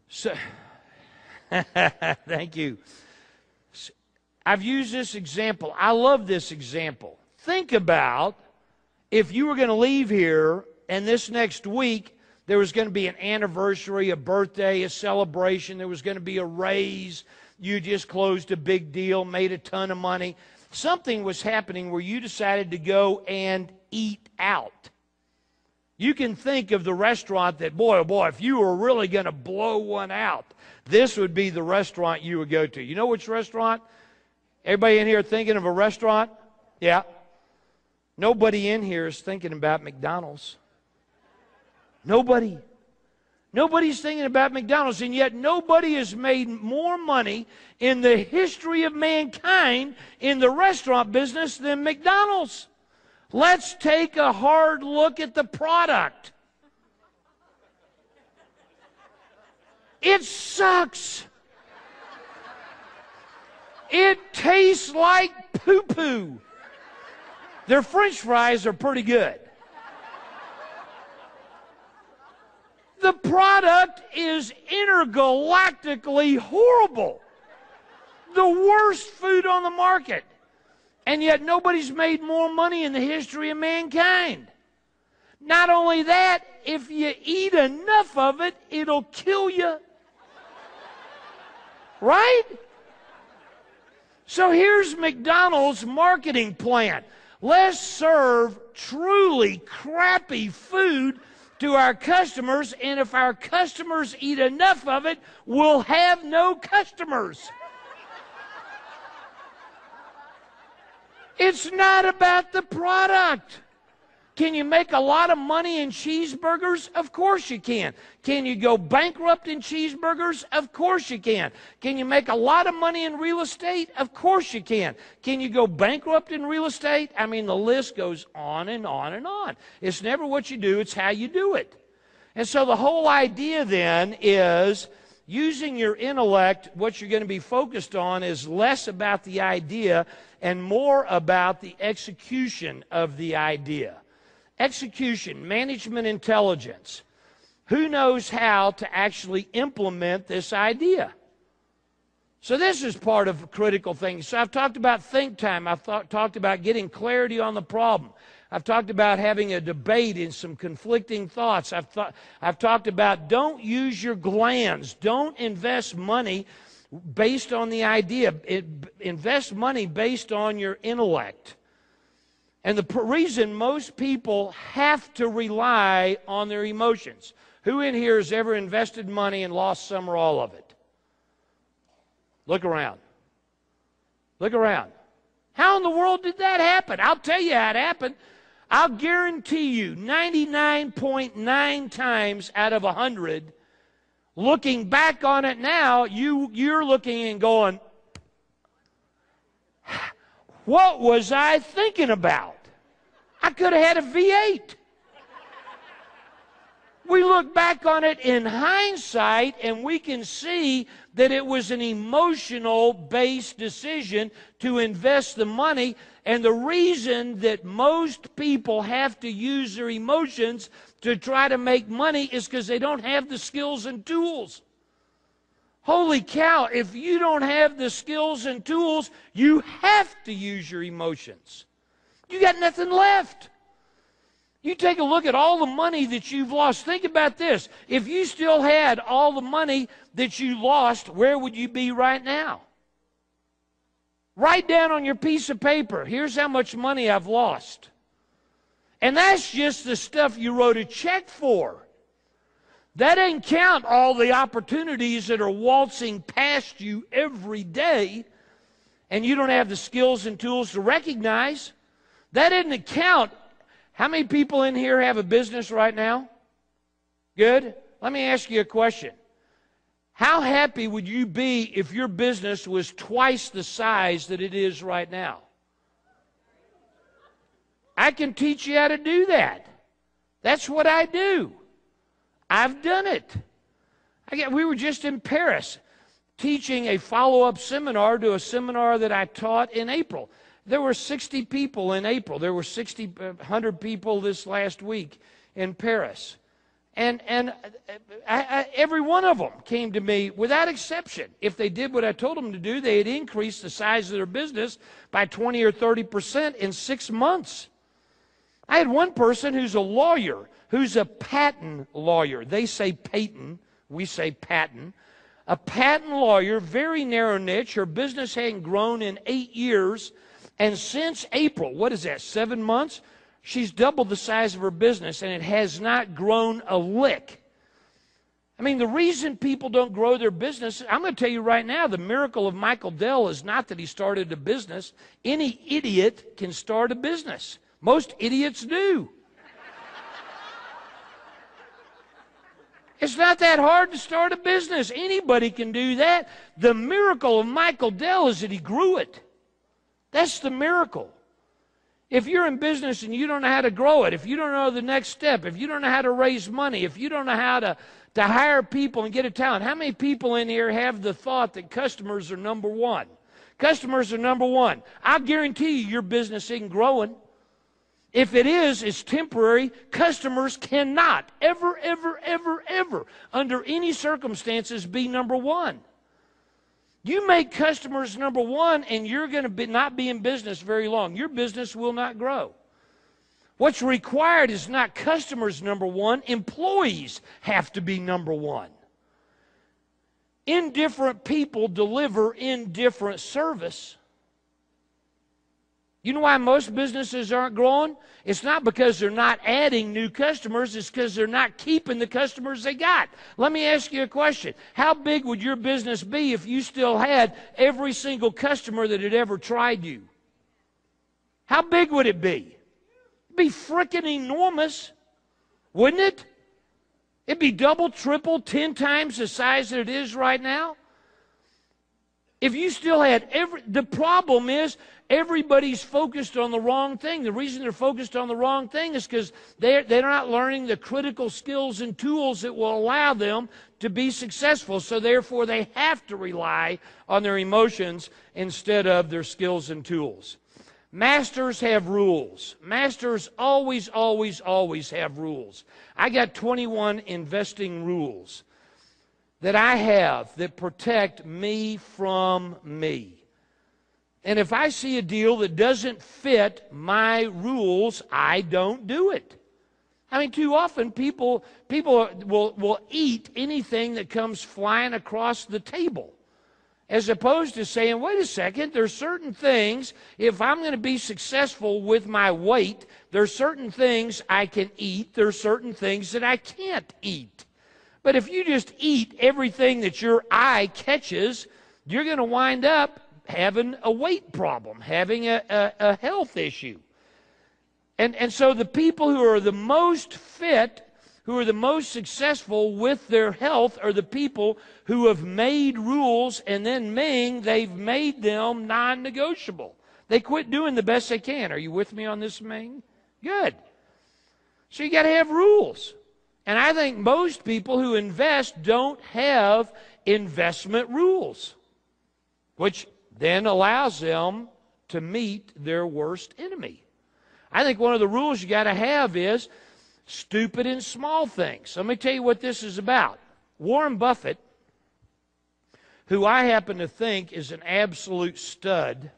So, thank you. I've used this example. I love this example. Think about if you were going to leave here and this next week there was going to be an anniversary, a birthday, a celebration. There was going to be a raise. You just closed a big deal, made a ton of money. Something was happening where you decided to go and eat out. You can think of the restaurant that, boy, oh boy, if you were really going to blow one out, this would be the restaurant you would go to. You know which restaurant? Everybody in here thinking of a restaurant? Yeah. Nobody in here is thinking about McDonald's. Nobody. Nobody's thinking about McDonald's, and yet nobody has made more money in the history of mankind in the restaurant business than McDonald's. Let's take a hard look at the product. It sucks. It tastes like poo-poo. Their French fries are pretty good. The product is intergalactically horrible. The worst food on the market. And yet nobody's made more money in the history of mankind. Not only that, if you eat enough of it, it'll kill you. Right? So here's McDonald's marketing plan. Let's serve truly crappy food to our customers, and if our customers eat enough of it, we'll have no customers. It's not about the product. Can you make a lot of money in cheeseburgers? Of course you can. Can you go bankrupt in cheeseburgers? Of course you can. Can you make a lot of money in real estate? Of course you can. Can you go bankrupt in real estate? I mean, the list goes on and on and on. It's never what you do, it's how you do it. And so the whole idea then is using your intellect, what you're going to be focused on is less about the idea and more about the execution of the idea. Execution, management intelligence. Who knows how to actually implement this idea? So this is part of critical things. So I've talked about think time. I've talked about getting clarity on the problem. I've talked about having a debate and some conflicting thoughts. I've talked about don't use your glands. Don't invest money based on the idea. Invest money based on your intellect. And the reason most people have to rely on their emotions. Who in here has ever invested money and lost some or all of it? Look around. Look around. How in the world did that happen? I'll tell you how it happened. I'll guarantee you 99.9 times out of 100, looking back on it now, you're looking and going, what was I thinking about? I could have had a V8. We look back on it in hindsight and we can see that it was an emotional-based decision to invest the money. And the reason that most people have to use their emotions to try to make money is because they don't have the skills and tools. Holy cow, if you don't have the skills and tools, you have to use your emotions. You got nothing left. You take a look at all the money that you've lost. Think about this. If you still had all the money that you lost, where would you be right now? Write down on your piece of paper, here's how much money I've lost. And that's just the stuff you wrote a check for. That doesn't count all the opportunities that are waltzing past you every day and you don't have the skills and tools to recognize. That doesn't count. How many people in here have a business right now? Good. Let me ask you a question. How happy would you be if your business was twice the size that it is right now? I can teach you how to do that. That's what I do. I've done it. We were just in Paris teaching a follow-up seminar to a seminar that I taught in April. There were 60 people in April. There were 100 people this last week in Paris. And every one of them came to me without exception. If they did what I told them to do, they had increased the size of their business by 20 or 30% in 6 months. I had one person who's a lawyer, who's a patent lawyer. They say patent, we say patent. A patent lawyer, very narrow niche. Her business hadn't grown in 8 years. And since April, what is that, 7 months? She's doubled the size of her business, and it has not grown a lick. I mean, the reason people don't grow their business, I'm going to tell you right now, the miracle of Michael Dell is not that he started a business. Any idiot can start a business. Most idiots do. It's not that hard to start a business. Anybody can do that. The miracle of Michael Dell is that he grew it. That's the miracle. If you're in business and you don't know how to grow it, if you don't know the next step, if you don't know how to raise money, if you don't know how to hire people and get a talent, how many people in here have the thought that customers are number one? Customers are number one. I guarantee you your business isn't growing. If it is, it's temporary. Customers cannot ever, ever, ever, ever, under any circumstances, be number one. You make customers number one, and you're going to not be in business very long. Your business will not grow. What's required is not customers number one. Employees have to be number one. Indifferent people deliver indifferent service. You know why most businesses aren't growing? It's not because they're not adding new customers. It's because they're not keeping the customers they got. Let me ask you a question. How big would your business be if you still had every single customer that had ever tried you? How big would it be? It'd be frickin' enormous, wouldn't it? It'd be double, triple, 10 times the size that it is right now. If you still had the problem is everybody's focused on the wrong thing. The reason they're focused on the wrong thing is because they're not learning the critical skills and tools that will allow them to be successful. So therefore they have to rely on their emotions instead of their skills and tools. Masters have rules. Masters always, always, always have rules. I got 21 investing rules that I have that protect me from me. And if I see a deal that doesn't fit my rules, I don't do it. I mean, too often people will eat anything that comes flying across the table, as opposed to saying, wait a second, there's certain things, if I'm going to be successful with my weight, there's certain things I can eat, there's certain things that I can't eat. But if you just eat everything that your eye catches, you're going to wind up having a weight problem, having a health issue. And so the people who are the most fit, who are the most successful with their health, are the people who have made rules, and then they've made them non-negotiable. They quit doing the best they can. Are you with me on this, Ming? Good. So you got to have rules. And I think most people who invest don't have investment rules, which then allows them to meet their worst enemy. I think one of the rules you got to have is stupid and small things. Let me tell you what this is about. Warren Buffett, who I happen to think is an absolute stud.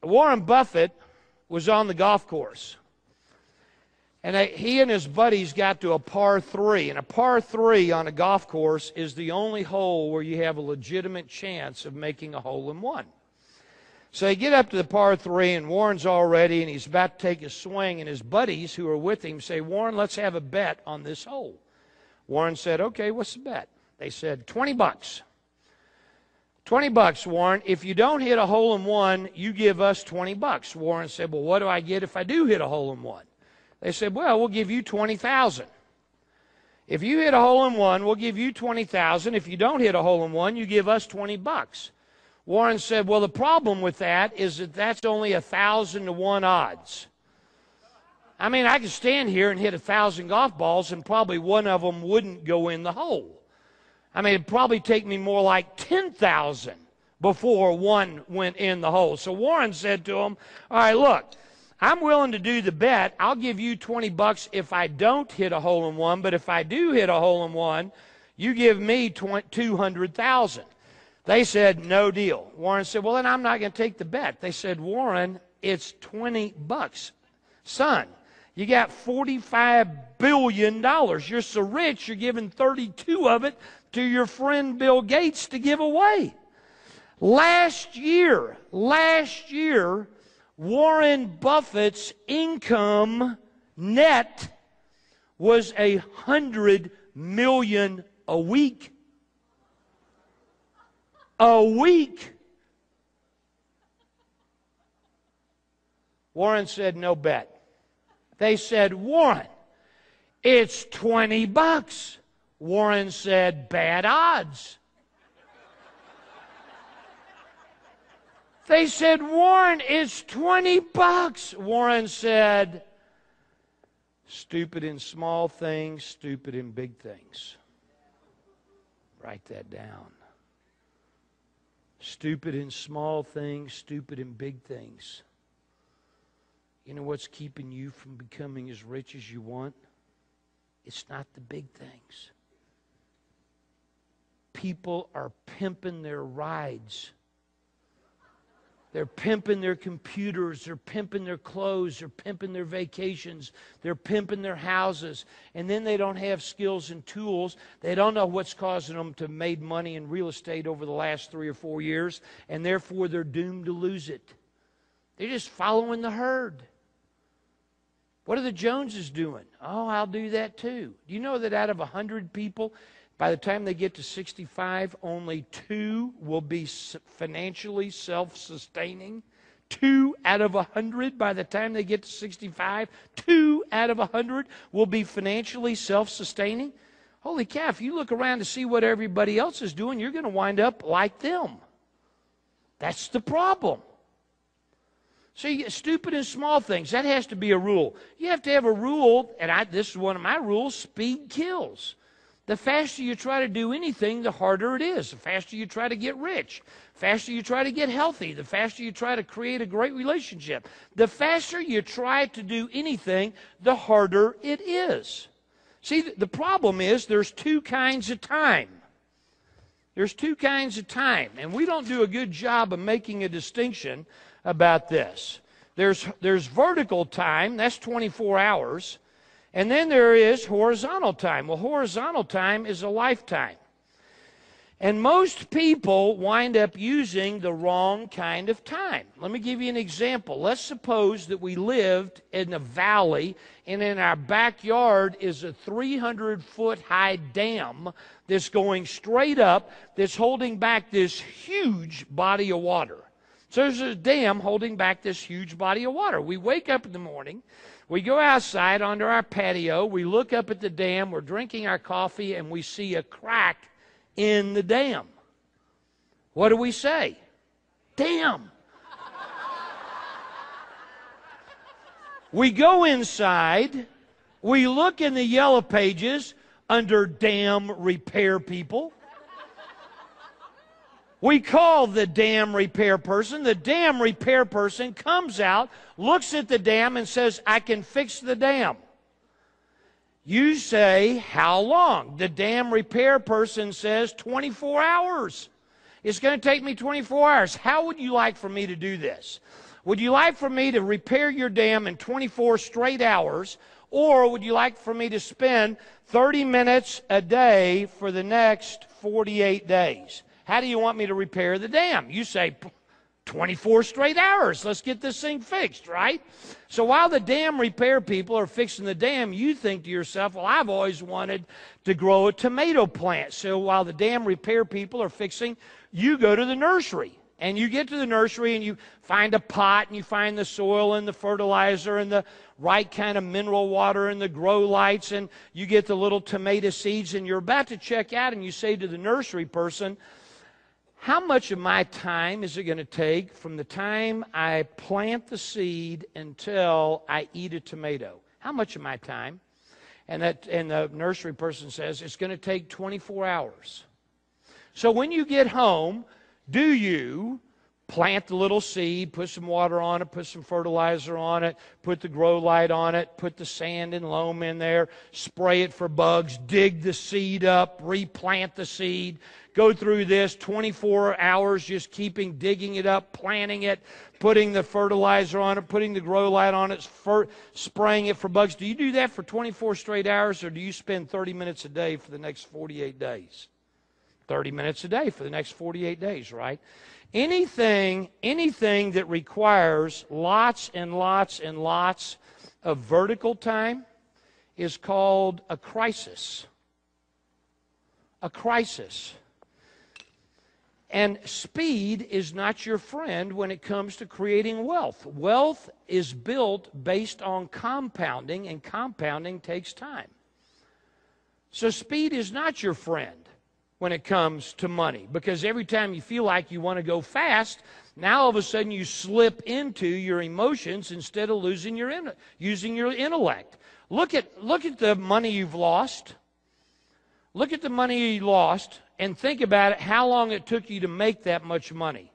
Warren Buffett was on the golf course. And he and his buddies got to a par 3. And a par 3 on a golf course is the only hole where you have a legitimate chance of making a hole-in-one. So they get up to the par 3, and Warren's all ready, and he's about to take a swing. And his buddies who are with him say, Warren, let's have a bet on this hole. Warren said, okay, what's the bet? They said, $20. $20, Warren. If you don't hit a hole-in-one, you give us $20. Warren said, well, what do I get if I do hit a hole-in-one? They said, well, we'll give you $20,000. If you hit a hole-in-one, we'll give you $20,000. If you don't hit a hole-in-one, you give us $20. Warren said, well, the problem with that is that that's only 1,000 to 1 odds. I mean, I could stand here and hit 1,000 golf balls, and probably one of them wouldn't go in the hole. I mean, it'd probably take me more like 10,000 before one went in the hole. So Warren said to him, all right, look, I'm willing to do the bet. I'll give you $20 if I don't hit a hole-in-one, but if I do hit a hole-in-one, you give me $200,000. They said, no deal. Warren said, well, then I'm not going to take the bet. They said, Warren, it's $20. Son, you got $45 billion. You're so rich, you're giving 32 of it to your friend Bill Gates to give away. Last year, Warren Buffett's income net was $100 million a week. A week. Warren said, no bet. They said, Warren, it's $20. Warren said, bad odds. They said, Warren, it's $20. Warren said, stupid in small things, stupid in big things. Write that down. Stupid in small things, stupid in big things. You know what's keeping you from becoming as rich as you want? It's not the big things. People are pimping their rides. They're pimping their computers, they're pimping their clothes, they're pimping their vacations, they're pimping their houses, and then they don't have skills and tools. They don't know what's causing them to make money in real estate over the last 3 or 4 years, and therefore they're doomed to lose it. They're just following the herd. What are the Joneses doing? Oh, I'll do that too. Do you know that out of 100 people, by the time they get to 65, only 2 will be financially self-sustaining? 2 out of 100 by the time they get to 65, 2 out of 100 will be financially self-sustaining? Holy cow, if you look around to see what everybody else is doing, you're going to wind up like them. That's the problem. So you get stupid in small things. That has to be a rule. You have to have a rule, and this is one of my rules, speed kills. The faster you try to do anything, the harder it is. The faster you try to get rich, the faster you try to get healthy, the faster you try to create a great relationship. The faster you try to do anything, the harder it is. See, the problem is there's 2 kinds of time. There's 2 kinds of time, and we don't do a good job of making a distinction about this. There's vertical time, that's 24 hours. And then there is horizontal time. Well, horizontal time is a lifetime. And most people wind up using the wrong kind of time. Let me give you an example. Let's suppose that we lived in a valley, and in our backyard is a 300-foot high dam that's going straight up, that's holding back this huge body of water. So there's a dam holding back this huge body of water. We wake up in the morning, we go outside onto our patio, we look up at the dam, we're drinking our coffee, and we see a crack in the dam. What do we say? Dam. We go inside, we look in the yellow pages under dam repair people. We call the dam repair person. The dam repair person comes out, looks at the dam, and says, I can fix the dam. You say, how long? The dam repair person says, 24 hours. It's going to take me 24 hours. How would you like for me to do this? Would you like for me to repair your dam in 24 straight hours, or would you like for me to spend 30 minutes a day for the next 48 days? How do you want me to repair the dam? You say, 24 straight hours. Let's get this thing fixed, right? So while the dam repair people are fixing the dam, you think to yourself, well, I've always wanted to grow a tomato plant. So while the dam repair people are fixing, you go to the nursery. And you get to the nursery and you find a pot and you find the soil and the fertilizer and the right kind of mineral water and the grow lights, and you get the little tomato seeds, and you're about to check out, and you say to the nursery person, how much of my time is it going to take from the time I plant the seed until I eat a tomato? How much of my time? And the nursery person says, it's going to take 24 hours. So when you get home, Do you plant the little seed, put some water on it, put some fertilizer on it, put the grow light on it, put the sand and loam in there, spray it for bugs, dig the seed up, replant the seed, go through this 24 hours just digging it up, planting it, putting the fertilizer on it, putting the grow light on it, spraying it for bugs? Do you do that for 24 straight hours, or do you spend 30 minutes a day for the next 48 days? 30 minutes a day for the next 48 days, right? Anything that requires lots and lots and lots of vertical time is called a crisis. A crisis. And speed is not your friend when it comes to creating wealth. Wealth is built based on compounding, and compounding takes time. So speed is not your friend when it comes to money, because every time you feel like you want to go fast, now all of a sudden you slip into your emotions instead of using your intellect. Look at the money you've lost. Look at the money you lost and think about it, how long it took you to make that much money.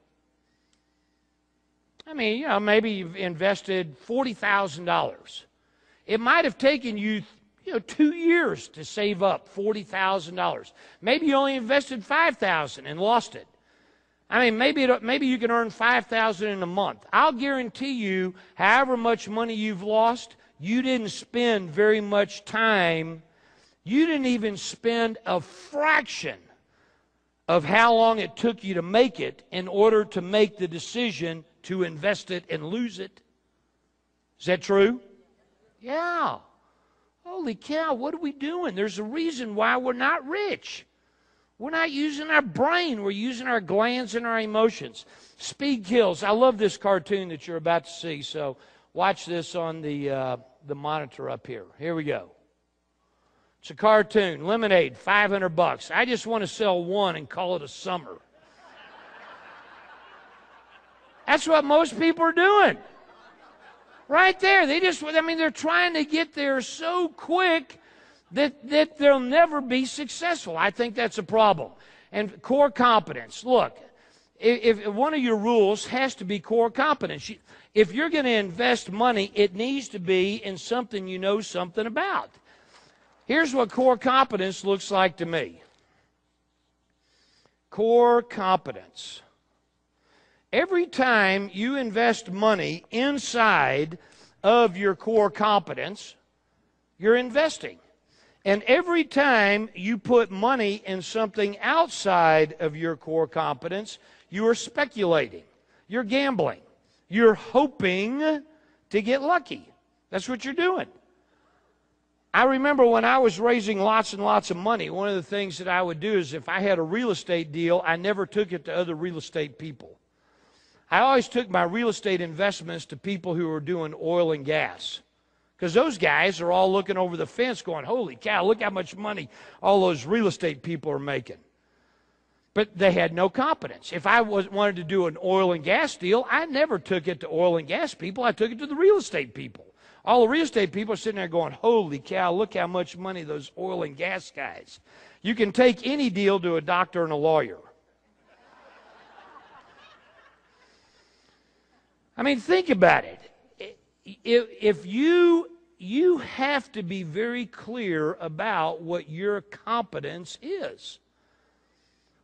I mean, maybe you've invested $40,000. It might have taken you 2 years to save up $40,000. Maybe you only invested $5,000 and lost it. I mean, maybe you can earn $5,000 in a month. I'll guarantee you, however much money you've lost, you didn't spend very much time. You didn't even spend a fraction of how long it took you to make it in order to make the decision to invest it and lose it. Is that true? Yeah. Holy cow, what are we doing? There's a reason why we're not rich. We're not using our brain. We're using our glands and our emotions. Speed kills. I love this cartoon that you're about to see, so watch this on the monitor up here. Here we go. It's a cartoon. Lemonade, $500. I just want to sell one and call it a summer. That's what most people are doing. Right there. They're trying to get there so quick that they'll never be successful. I think that's a problem. And core competence. Look, if one of your rules has to be core competence. If you're going to invest money, it needs to be in something you know something about. Here's what core competence looks like to me. Core competence. Every time you invest money inside of your core competence, you're investing. And every time you put money in something outside of your core competence, you are speculating. You're gambling. You're hoping to get lucky. That's what you're doing. I remember when I was raising lots and lots of money, one of the things that I would do is if I had a real estate deal, I never took it to other real estate people. I always took my real estate investments to people who were doing oil and gas. Because those guys are all looking over the fence going, holy cow, look how much money all those real estate people are making. But they had no competence. If I wanted to do an oil and gas deal, I never took it to oil and gas people. I took it to the real estate people. All the real estate people are sitting there going, holy cow, look how much money those oil and gas guys. You can take any deal to a doctor and a lawyer. I mean, think about it. If you have to be very clear about what your competence is.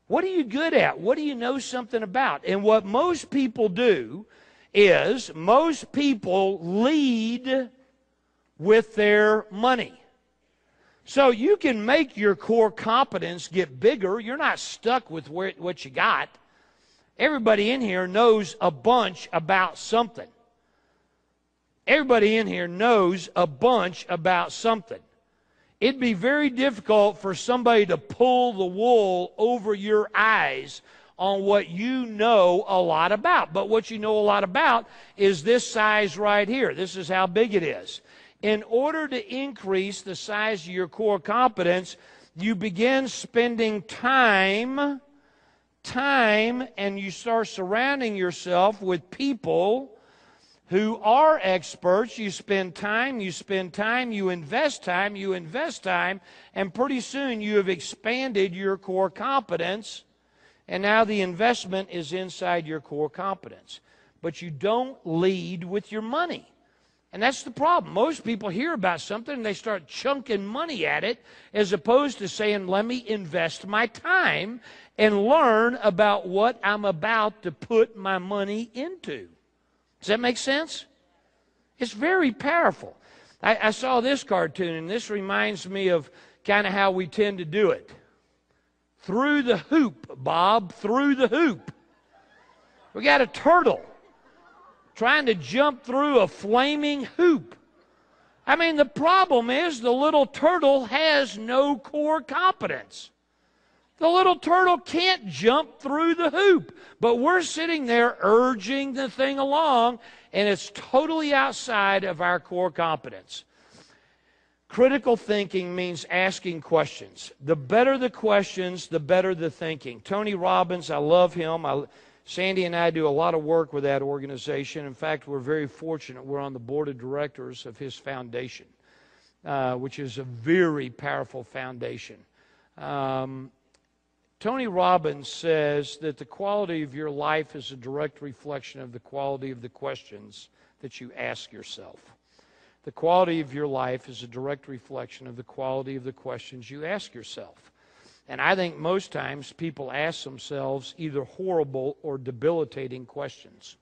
What are you good at? What do you know something about? And what most people do is most people lead with their money. So you can make your core competence get bigger. You're not stuck with what you got. Everybody in here knows a bunch about something. Everybody in here knows a bunch about something. It'd be very difficult for somebody to pull the wool over your eyes on what you know a lot about. But what you know a lot about is this size right here. This is how big it is. In order to increase the size of your core competence, you begin spending time, and you start surrounding yourself with people who are experts. You spend time, you invest time, and pretty soon you have expanded your core competence, And now the investment is inside your core competence. But you don't lead with your money. And that's the problem. Most people hear about something and they start chunking money at it as opposed to saying, let me invest my time and learn about what I'm about to put my money into. Does that make sense? It's very powerful. I saw this cartoon, and this reminds me of kind of how we tend to do it. Through the hoop, Bob, through the hoop. We got a turtle trying to jump through a flaming hoop. I mean, the problem is the little turtle has no core competence. The little turtle can't jump through the hoop. But we're sitting there urging the thing along, and it's totally outside of our core competence. Critical thinking means asking questions. The better the questions, the better the thinking. Tony Robbins, I love him. Sandy and I do a lot of work with that organization. In fact, we're very fortunate. We're on the board of directors of his foundation, which is a very powerful foundation. Tony Robbins says that the quality of your life is a direct reflection of the quality of the questions that you ask yourself. The quality of your life is a direct reflection of the quality of the questions you ask yourself. And I think most times people ask themselves either horrible or debilitating questions.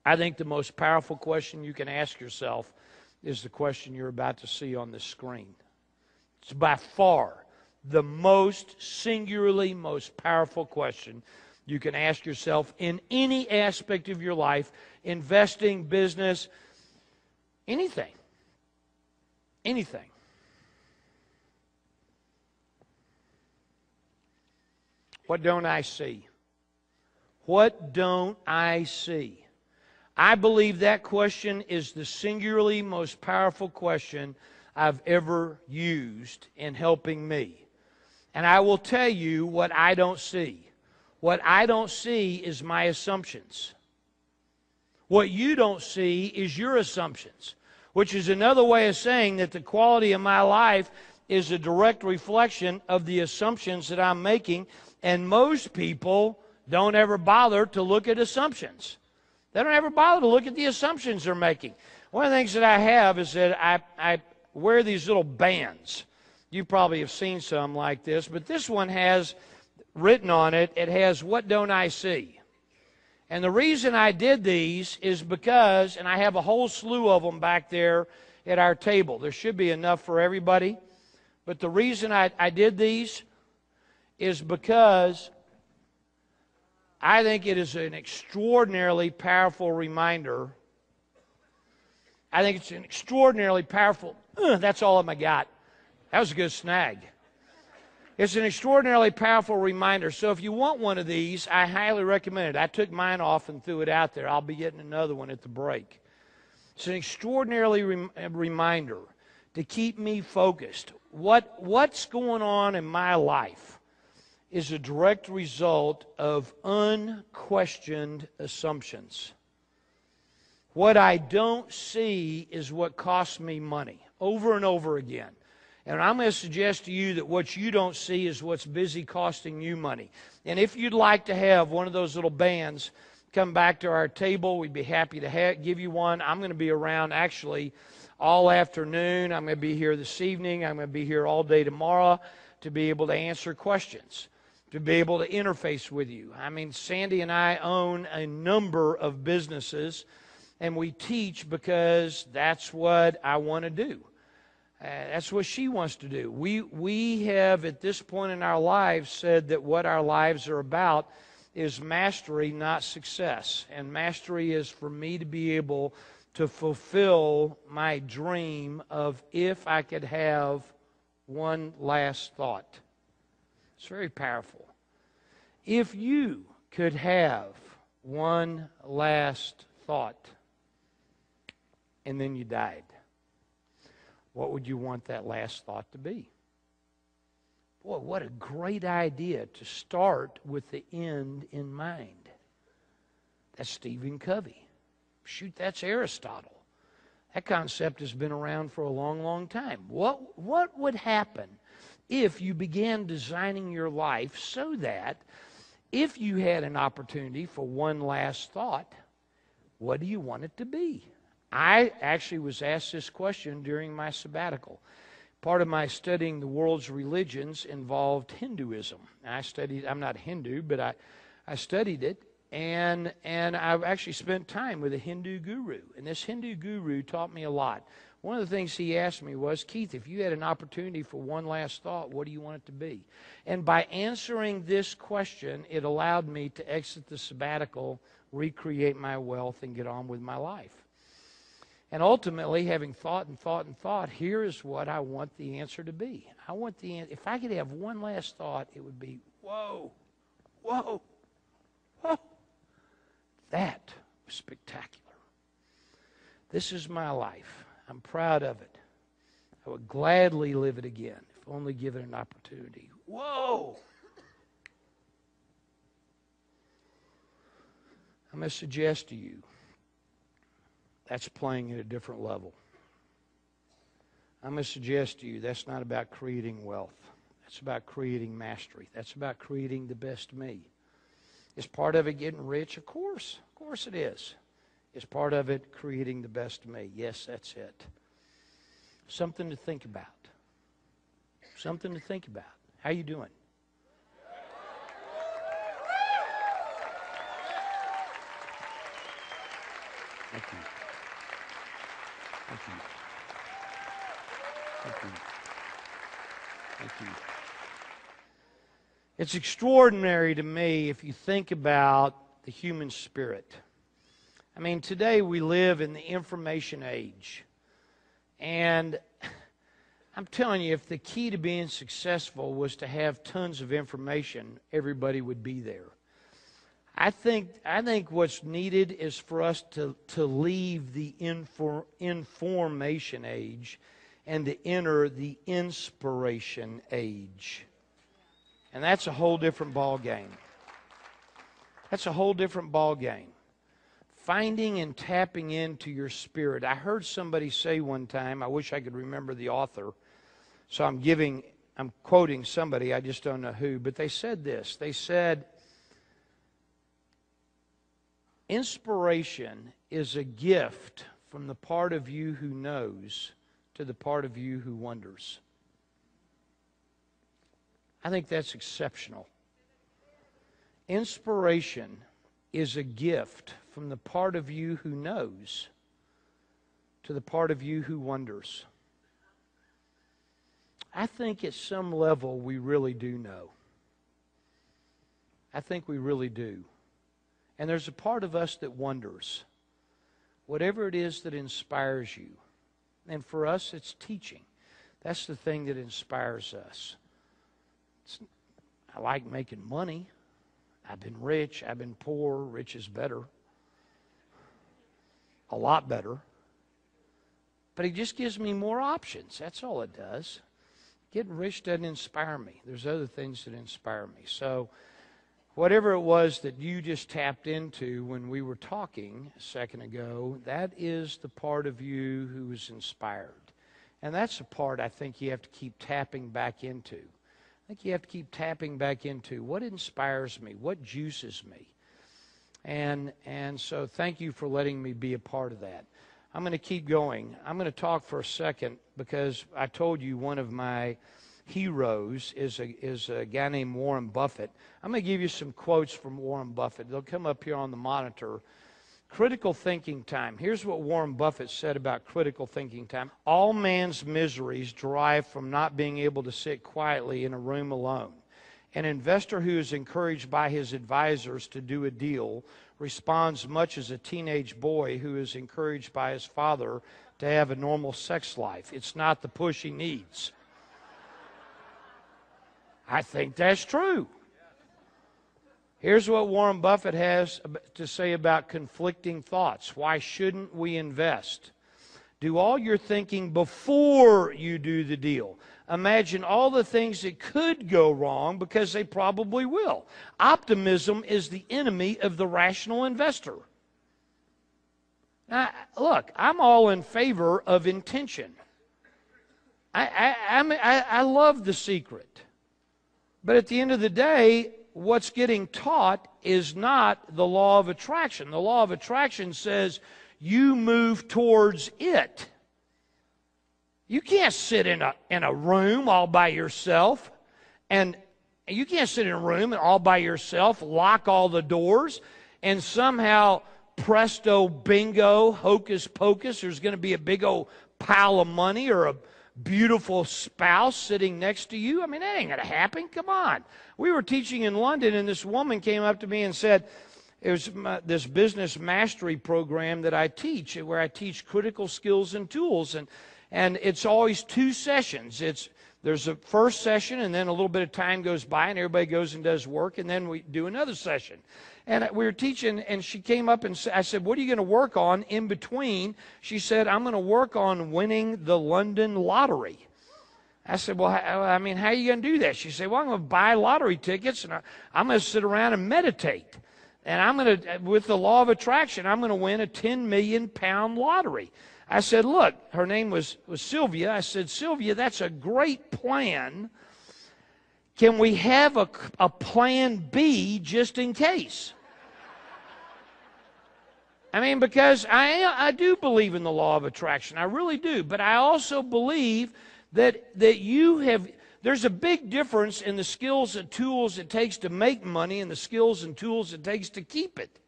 I think the most powerful question you can ask yourself is the question you're about to see on the screen. It's by far the most singularly most powerful question you can ask yourself in any aspect of your life, investing, business, anything. Anything. What don't I see? What don't I see? I believe that question is the singularly most powerful question I've ever used in helping me. And I will tell you what I don't see. What I don't see is my assumptions. What you don't see is your assumptions, which is another way of saying that the quality of my life is a direct reflection of the assumptions that I'm making. And most people don't ever bother to look at assumptions. They don't ever bother to look at the assumptions they're making. One of the things that I have is that I wear these little bands. You probably have seen some like this, but this one has written on it, it has, what don't I see? And the reason I did these is because, and I have a whole slew of them back there at our table. There should be enough for everybody. But the reason I did these is because I think it is an extraordinarily powerful reminder. I think it's an extraordinarily powerful, that's all I got. That was a good snag. It's an extraordinarily powerful reminder. So if you want one of these, I highly recommend it. I took mine off and threw it out there. I'll be getting another one at the break. It's an extraordinarily reminder to keep me focused. What's going on in my life is a direct result of unquestioned assumptions. What I don't see is what costs me money over and over again. And I'm going to suggest to you that what you don't see is what's busy costing you money. And if you'd like to have one of those little bands come back to our table, we'd be happy to give you one. I'm going to be around actually all afternoon. I'm going to be here this evening. I'm going to be here all day tomorrow to be able to answer questions, to be able to interface with you. I mean, Sandy and I own a number of businesses, and we teach because that's what I want to do. That's what she wants to do. We have, at this point in our lives, said that what our lives are about is mastery, not success. And mastery is for me to be able to fulfill my dream of if I could have one last thought. It's very powerful. If you could have one last thought and then you died, what would you want that last thought to be? Boy, what a great idea to start with the end in mind. That's Stephen Covey. Shoot, that's Aristotle. That concept has been around for a long, long time. What would happen if you began designing your life so that if you had an opportunity for one last thought, what do you want it to be? I actually was asked this question during my sabbatical. Part of my studying the world's religions involved Hinduism. I'm not Hindu, but I studied it, and I've actually spent time with a Hindu guru. And this Hindu guru taught me a lot. One of the things he asked me was, Keith, if you had an opportunity for one last thought, what do you want it to be? And by answering this question, it allowed me to exit the sabbatical, recreate my wealth, and get on with my life. And ultimately, having thought and thought and thought, here is what I want the answer to be. If I could have one last thought, it would be, whoa, whoa, whoa. That was spectacular. This is my life. I'm proud of it. I would gladly live it again, if only given an opportunity. Whoa! I'm going to suggest to you, that's playing at a different level. I'm going to suggest to you that's not about creating wealth. That's about creating mastery. That's about creating the best me. Is part of it getting rich? Of course. Of course it is. Is part of it creating the best me? Yes, that's it. Something to think about. Something to think about. How you doing? Thank you. Thank you. Thank you. Thank you. It's extraordinary to me if you think about the human spirit. I mean, today we live in the information age. And I'm telling you, if the key to being successful was to have tons of information, everybody would be there. I think what's needed is for us to leave the information age and to enter the inspiration age. And that's a whole different ball game. That's a whole different ball game. Finding and tapping into your spirit. I heard somebody say one time, I wish I could remember the author, so I'm quoting somebody, I just don't know who, but they said this. They said, inspiration is a gift from the part of you who knows to the part of you who wonders. I think that's exceptional. Inspiration is a gift from the part of you who knows to the part of you who wonders. I think at some level we really do know. I think we really do. And there's a part of us that wonders. Whatever it is that inspires you. And for us, it's teaching. That's the thing that inspires us. I like making money. I've been rich. I've been poor. Rich is better. A lot better. But it just gives me more options. That's all it does. Getting rich doesn't inspire me. There's other things that inspire me. So whatever it was that you just tapped into when we were talking a second ago, that is the part of you who is inspired. And that's the part I think you have to keep tapping back into. I think you have to keep tapping back into what inspires me, what juices me. And so thank you for letting me be a part of that. I'm going to keep going. I'm going to talk for a second because I told you one of my heroes is a guy named Warren Buffett. I'm going to give you some quotes from Warren Buffett. They'll come up here on the monitor. Critical thinking time. Here's what Warren Buffett said about critical thinking time. All man's miseries derive from not being able to sit quietly in a room alone. An investor who is encouraged by his advisors to do a deal responds much as a teenage boy who is encouraged by his father to have a normal sex life. It's not the push he needs. I think that's true. Here's what Warren Buffett has to say about conflicting thoughts. Why shouldn't we invest? Do all your thinking before you do the deal. Imagine all the things that could go wrong because they probably will. Optimism is the enemy of the rational investor. Now, look, I'm all in favor of intention. I love The Secret. But at the end of the day, what's getting taught is not the law of attraction. The law of attraction says you move towards it. You can't sit in a room all by yourself, and you can't sit in a room all by yourself, lock all the doors, and somehow, presto, bingo, hocus pocus, there's going to be a big old pile of money or a beautiful spouse sitting next to you. I mean, that ain't going to happen. Come on. We were teaching in London, and this woman came up to me and said, it was this business mastery program that I teach, where I teach critical skills and tools, and it's always 2 sessions. There's a first session, and then a little bit of time goes by, and everybody goes and does work, and then we do another session. And we were teaching, and she came up and I said, what are you going to work on in between? She said, I'm going to work on winning the London lottery. I said, well, I mean, how are you going to do that? She said, well, I'm going to buy lottery tickets, and I'm going to sit around and meditate. And I'm going to, with the law of attraction, I'm going to win a 10 million pound lottery. I said, look, her name was Sylvia. I said, Sylvia, that's a great plan. Can we have a plan B just in case? I mean, because I do believe in the law of attraction. I really do. But I also believe that there's a big difference in the skills and tools it takes to make money and the skills and tools it takes to keep it.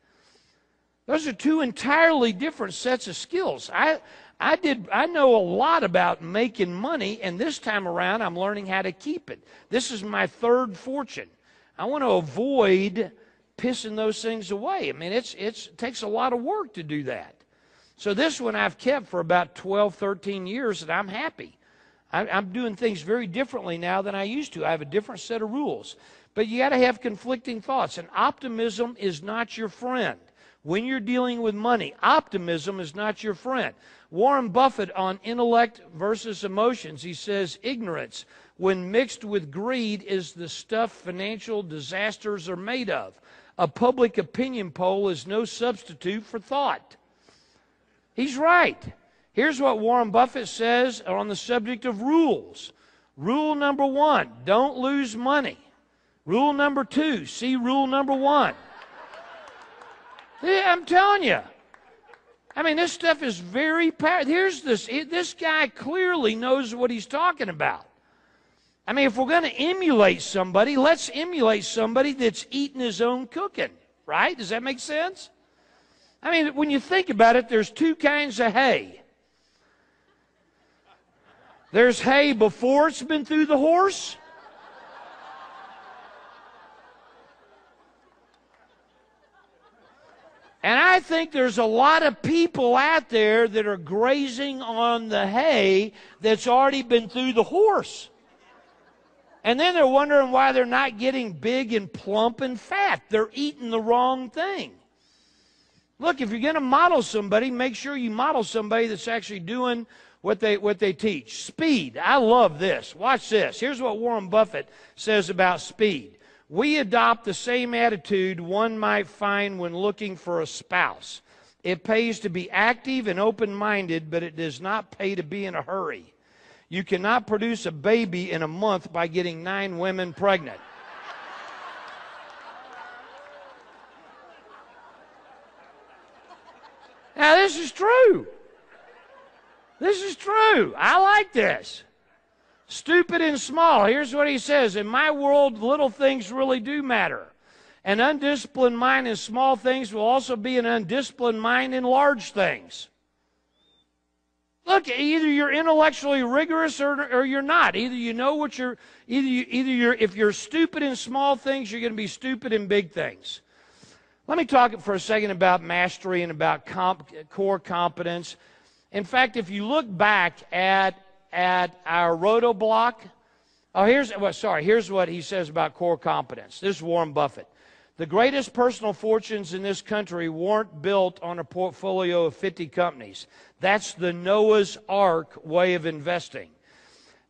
Those are 2 entirely different sets of skills. I know a lot about making money, and this time around I'm learning how to keep it. This is my 3rd fortune. I want to avoid pissing those things away. I mean, it takes a lot of work to do that. So this one I've kept for about 12, 13 years, and I'm happy. I'm doing things very differently now than I used to. I have a different set of rules. But you got to have conflicting thoughts, and optimism is not your friend. When you're dealing with money, optimism is not your friend. Warren Buffett on intellect versus emotions, he says, ignorance, when mixed with greed, is the stuff financial disasters are made of. A public opinion poll is no substitute for thought. He's right. Here's what Warren Buffett says on the subject of rules. Rule number 1, don't lose money. Rule number 2, see rule number 1. Yeah, I'm telling you. I mean, this stuff is very powerful. This guy clearly knows what he's talking about. I mean, if we're going to emulate somebody, let's emulate somebody that's eating his own cooking, right? Does that make sense? I mean, when you think about it, there's 2 kinds of hay. There's hay before it's been through the horse. And I think there's a lot of people out there that are grazing on the hay that's already been through the horse. And then they're wondering why they're not getting big and plump and fat. They're eating the wrong thing. Look, if you're going to model somebody, make sure you model somebody that's actually doing what they teach. Speed. I love this. Watch this. Here's what Warren Buffett says about speed. We adopt the same attitude one might find when looking for a spouse. It pays to be active and open-minded, but it does not pay to be in a hurry. You cannot produce a baby in a month by getting 9 women pregnant. Now, this is true. This is true. I like this. Stupid and small. Here's what he says. In my world, little things really do matter. An undisciplined mind in small things will also be an undisciplined mind in large things. Look, either you're intellectually rigorous or you're not. Either you know what you're, if you're stupid in small things, you're going to be stupid in big things. Let me talk for a second about mastery and about core competence. In fact, if you look back at our roto block, here's what he says about core competence. This is Warren Buffett. The greatest personal fortunes in this country weren't built on a portfolio of 50 companies. That's the Noah's Ark way of investing.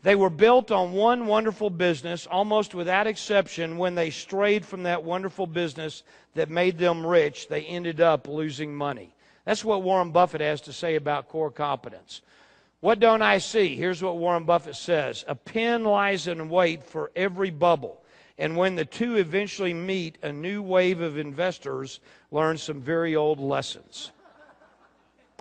They were built on one wonderful business, almost without exception. When they strayed from that wonderful business that made them rich, they ended up losing money. That's what Warren Buffett has to say about core competence. What don't I see? Here's what Warren Buffett says. A pen lies in wait for every bubble. And when the two eventually meet, a new wave of investors learn some very old lessons.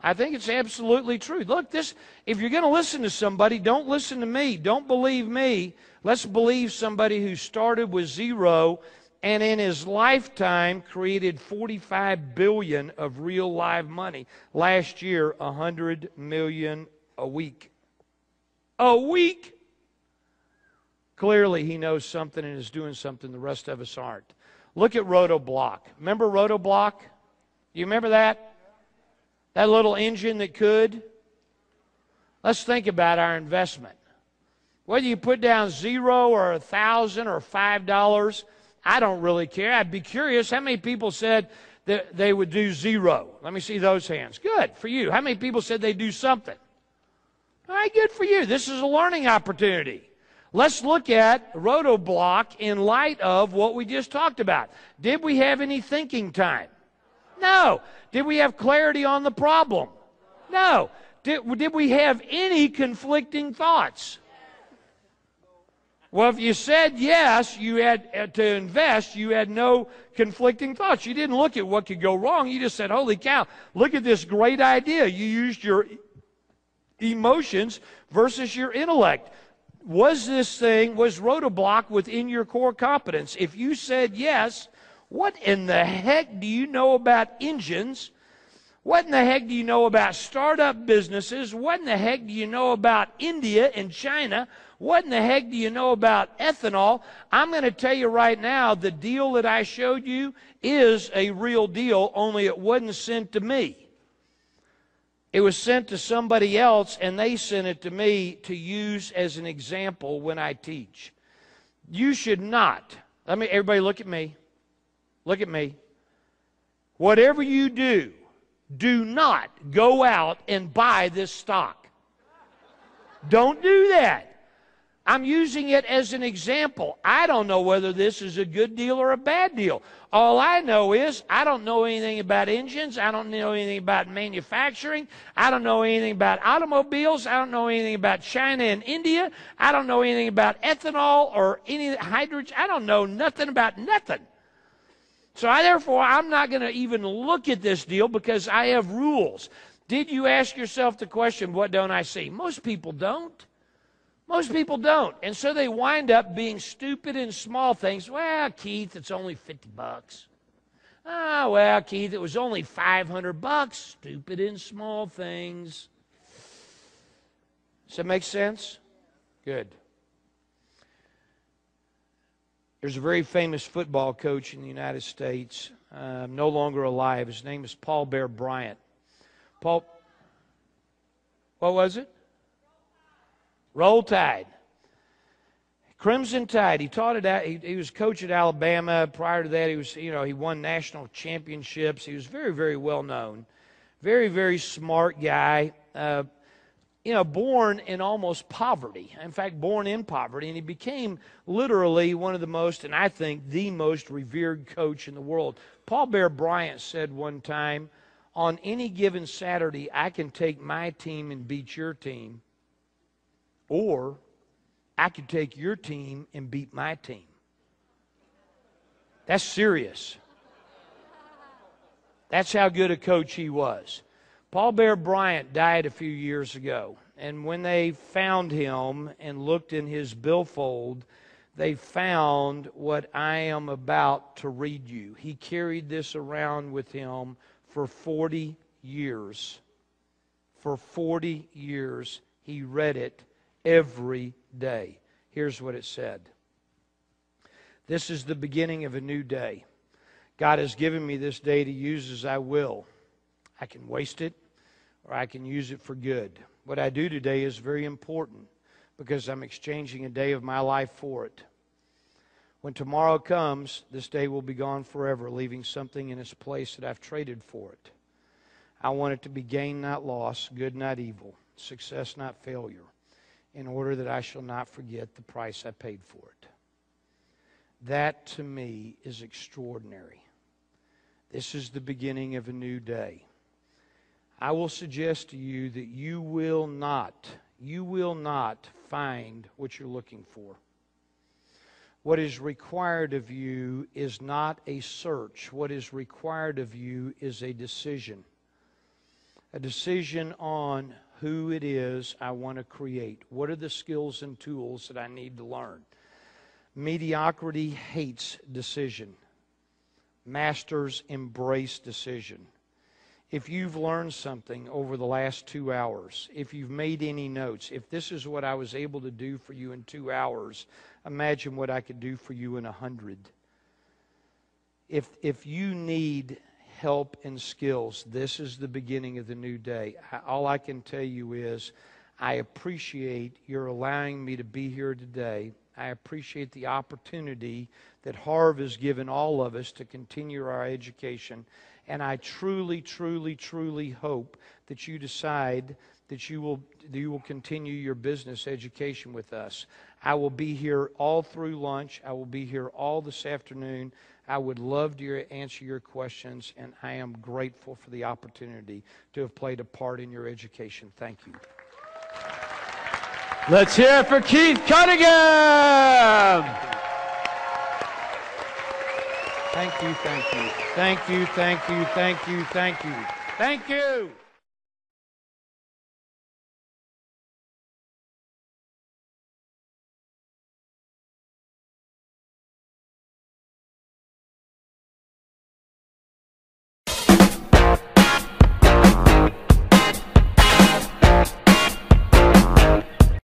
I think it's absolutely true. Look, if you're going to listen to somebody, don't listen to me. Don't believe me. Let's believe somebody who started with zero and in his lifetime created $45 billion of real live money. Last year, $100 million a week. A week! Clearly, he knows something and is doing something the rest of us aren't. Look at Rotoblock. Remember Rotoblock? You remember that? That little engine that could? Let's think about our investment. Whether you put down $0 or $1,000 or $5, I don't really care. I'd be curious how many people said that they would do $0. Let me see those hands. Good for you. How many people said they'd do something? All right, good for you. This is a learning opportunity. Let's look at Rotoblock in light of what we just talked about. Did we have any thinking time? No. Did we have clarity on the problem? No. Did we have any conflicting thoughts? Well, if you said yes, you had to invest, you had no conflicting thoughts. You didn't look at what could go wrong. You just said, holy cow, look at this great idea. You used your emotions versus your intellect. Was Rotoblock within your core competence? If you said yes, what in the heck do you know about engines? What in the heck do you know about startup businesses? What in the heck do you know about India and China? What in the heck do you know about ethanol? I'm going to tell you right now, the deal that I showed you is a real deal, only it wasn't sent to me. It was sent to somebody else, and they sent it to me to use as an example when I teach. You should not. Everybody look at me. Look at me. Whatever you do, do not go out and buy this stock. Don't do that. I'm using it as an example. I don't know whether this is a good deal or a bad deal. All I know is I don't know anything about engines. I don't know anything about manufacturing. I don't know anything about automobiles. I don't know anything about China and India. I don't know anything about ethanol or any hydrogen. I don't know nothing about nothing. So therefore, I'm not going to even look at this deal because I have rules. Did you ask yourself the question, what don't I see? Most people don't. Most people don't. And so they wind up being stupid in small things. Well, Keith, it's only $50. Ah, well, Keith, it was only $500. Stupid in small things. Does that make sense? Good. There's a very famous football coach in the United States, no longer alive. His name is Paul Bear Bryant. What was it? Roll Tide. Crimson Tide. He taught it. He was coach at Alabama. Prior to that, he won national championships. He was very, very well known. Very, very smart guy. Born in almost poverty. In fact, born in poverty, and he became literally one of the most, and I think the most revered coach in the world. Paul Bear Bryant said one time, on any given Saturday, I can take my team and beat your team. Or I could take your team and beat my team. That's serious. That's how good a coach he was. Paul Bear Bryant died a few years ago. And when they found him and looked in his billfold, they found what I am about to read you. He carried this around with him for 40 years. For 40 years, he read it every day. Here's what it said. This is the beginning of a new day. God has given me this day to use as I will. I can waste it or I can use it for good. What I do today is very important because I'm exchanging a day of my life for it. When tomorrow comes, this day will be gone forever, leaving something in its place that I've traded for it. I want it to be gain, not loss, good, not evil, success, not failure, in order that I shall not forget the price I paid for it. That, to me, is extraordinary. This is the beginning of a new day. I will suggest to you that you will not find what you're looking for. What is required of you is not a search. What is required of you is a decision. A decision on who it is I want to create. What are the skills and tools that I need to learn? Mediocrity hates decision. Masters embrace decision. If you've learned something over the last 2 hours, if you've made any notes, if this is what I was able to do for you in 2 hours, imagine what I could do for you in 100. If you need help and skills, this is the beginning of the new day. All I can tell you is I appreciate your allowing me to be here today. I appreciate the opportunity that Harv has given all of us to continue our education. And I truly, truly, truly hope that you decide that you will continue your business education with us. I will be here all through lunch. I will be here all this afternoon. I would love to answer your questions, and I am grateful for the opportunity to have played a part in your education. Thank you. Let's hear it for Keith Cunningham. Thank you, thank you. Thank you, thank you, thank you, thank you. Thank you.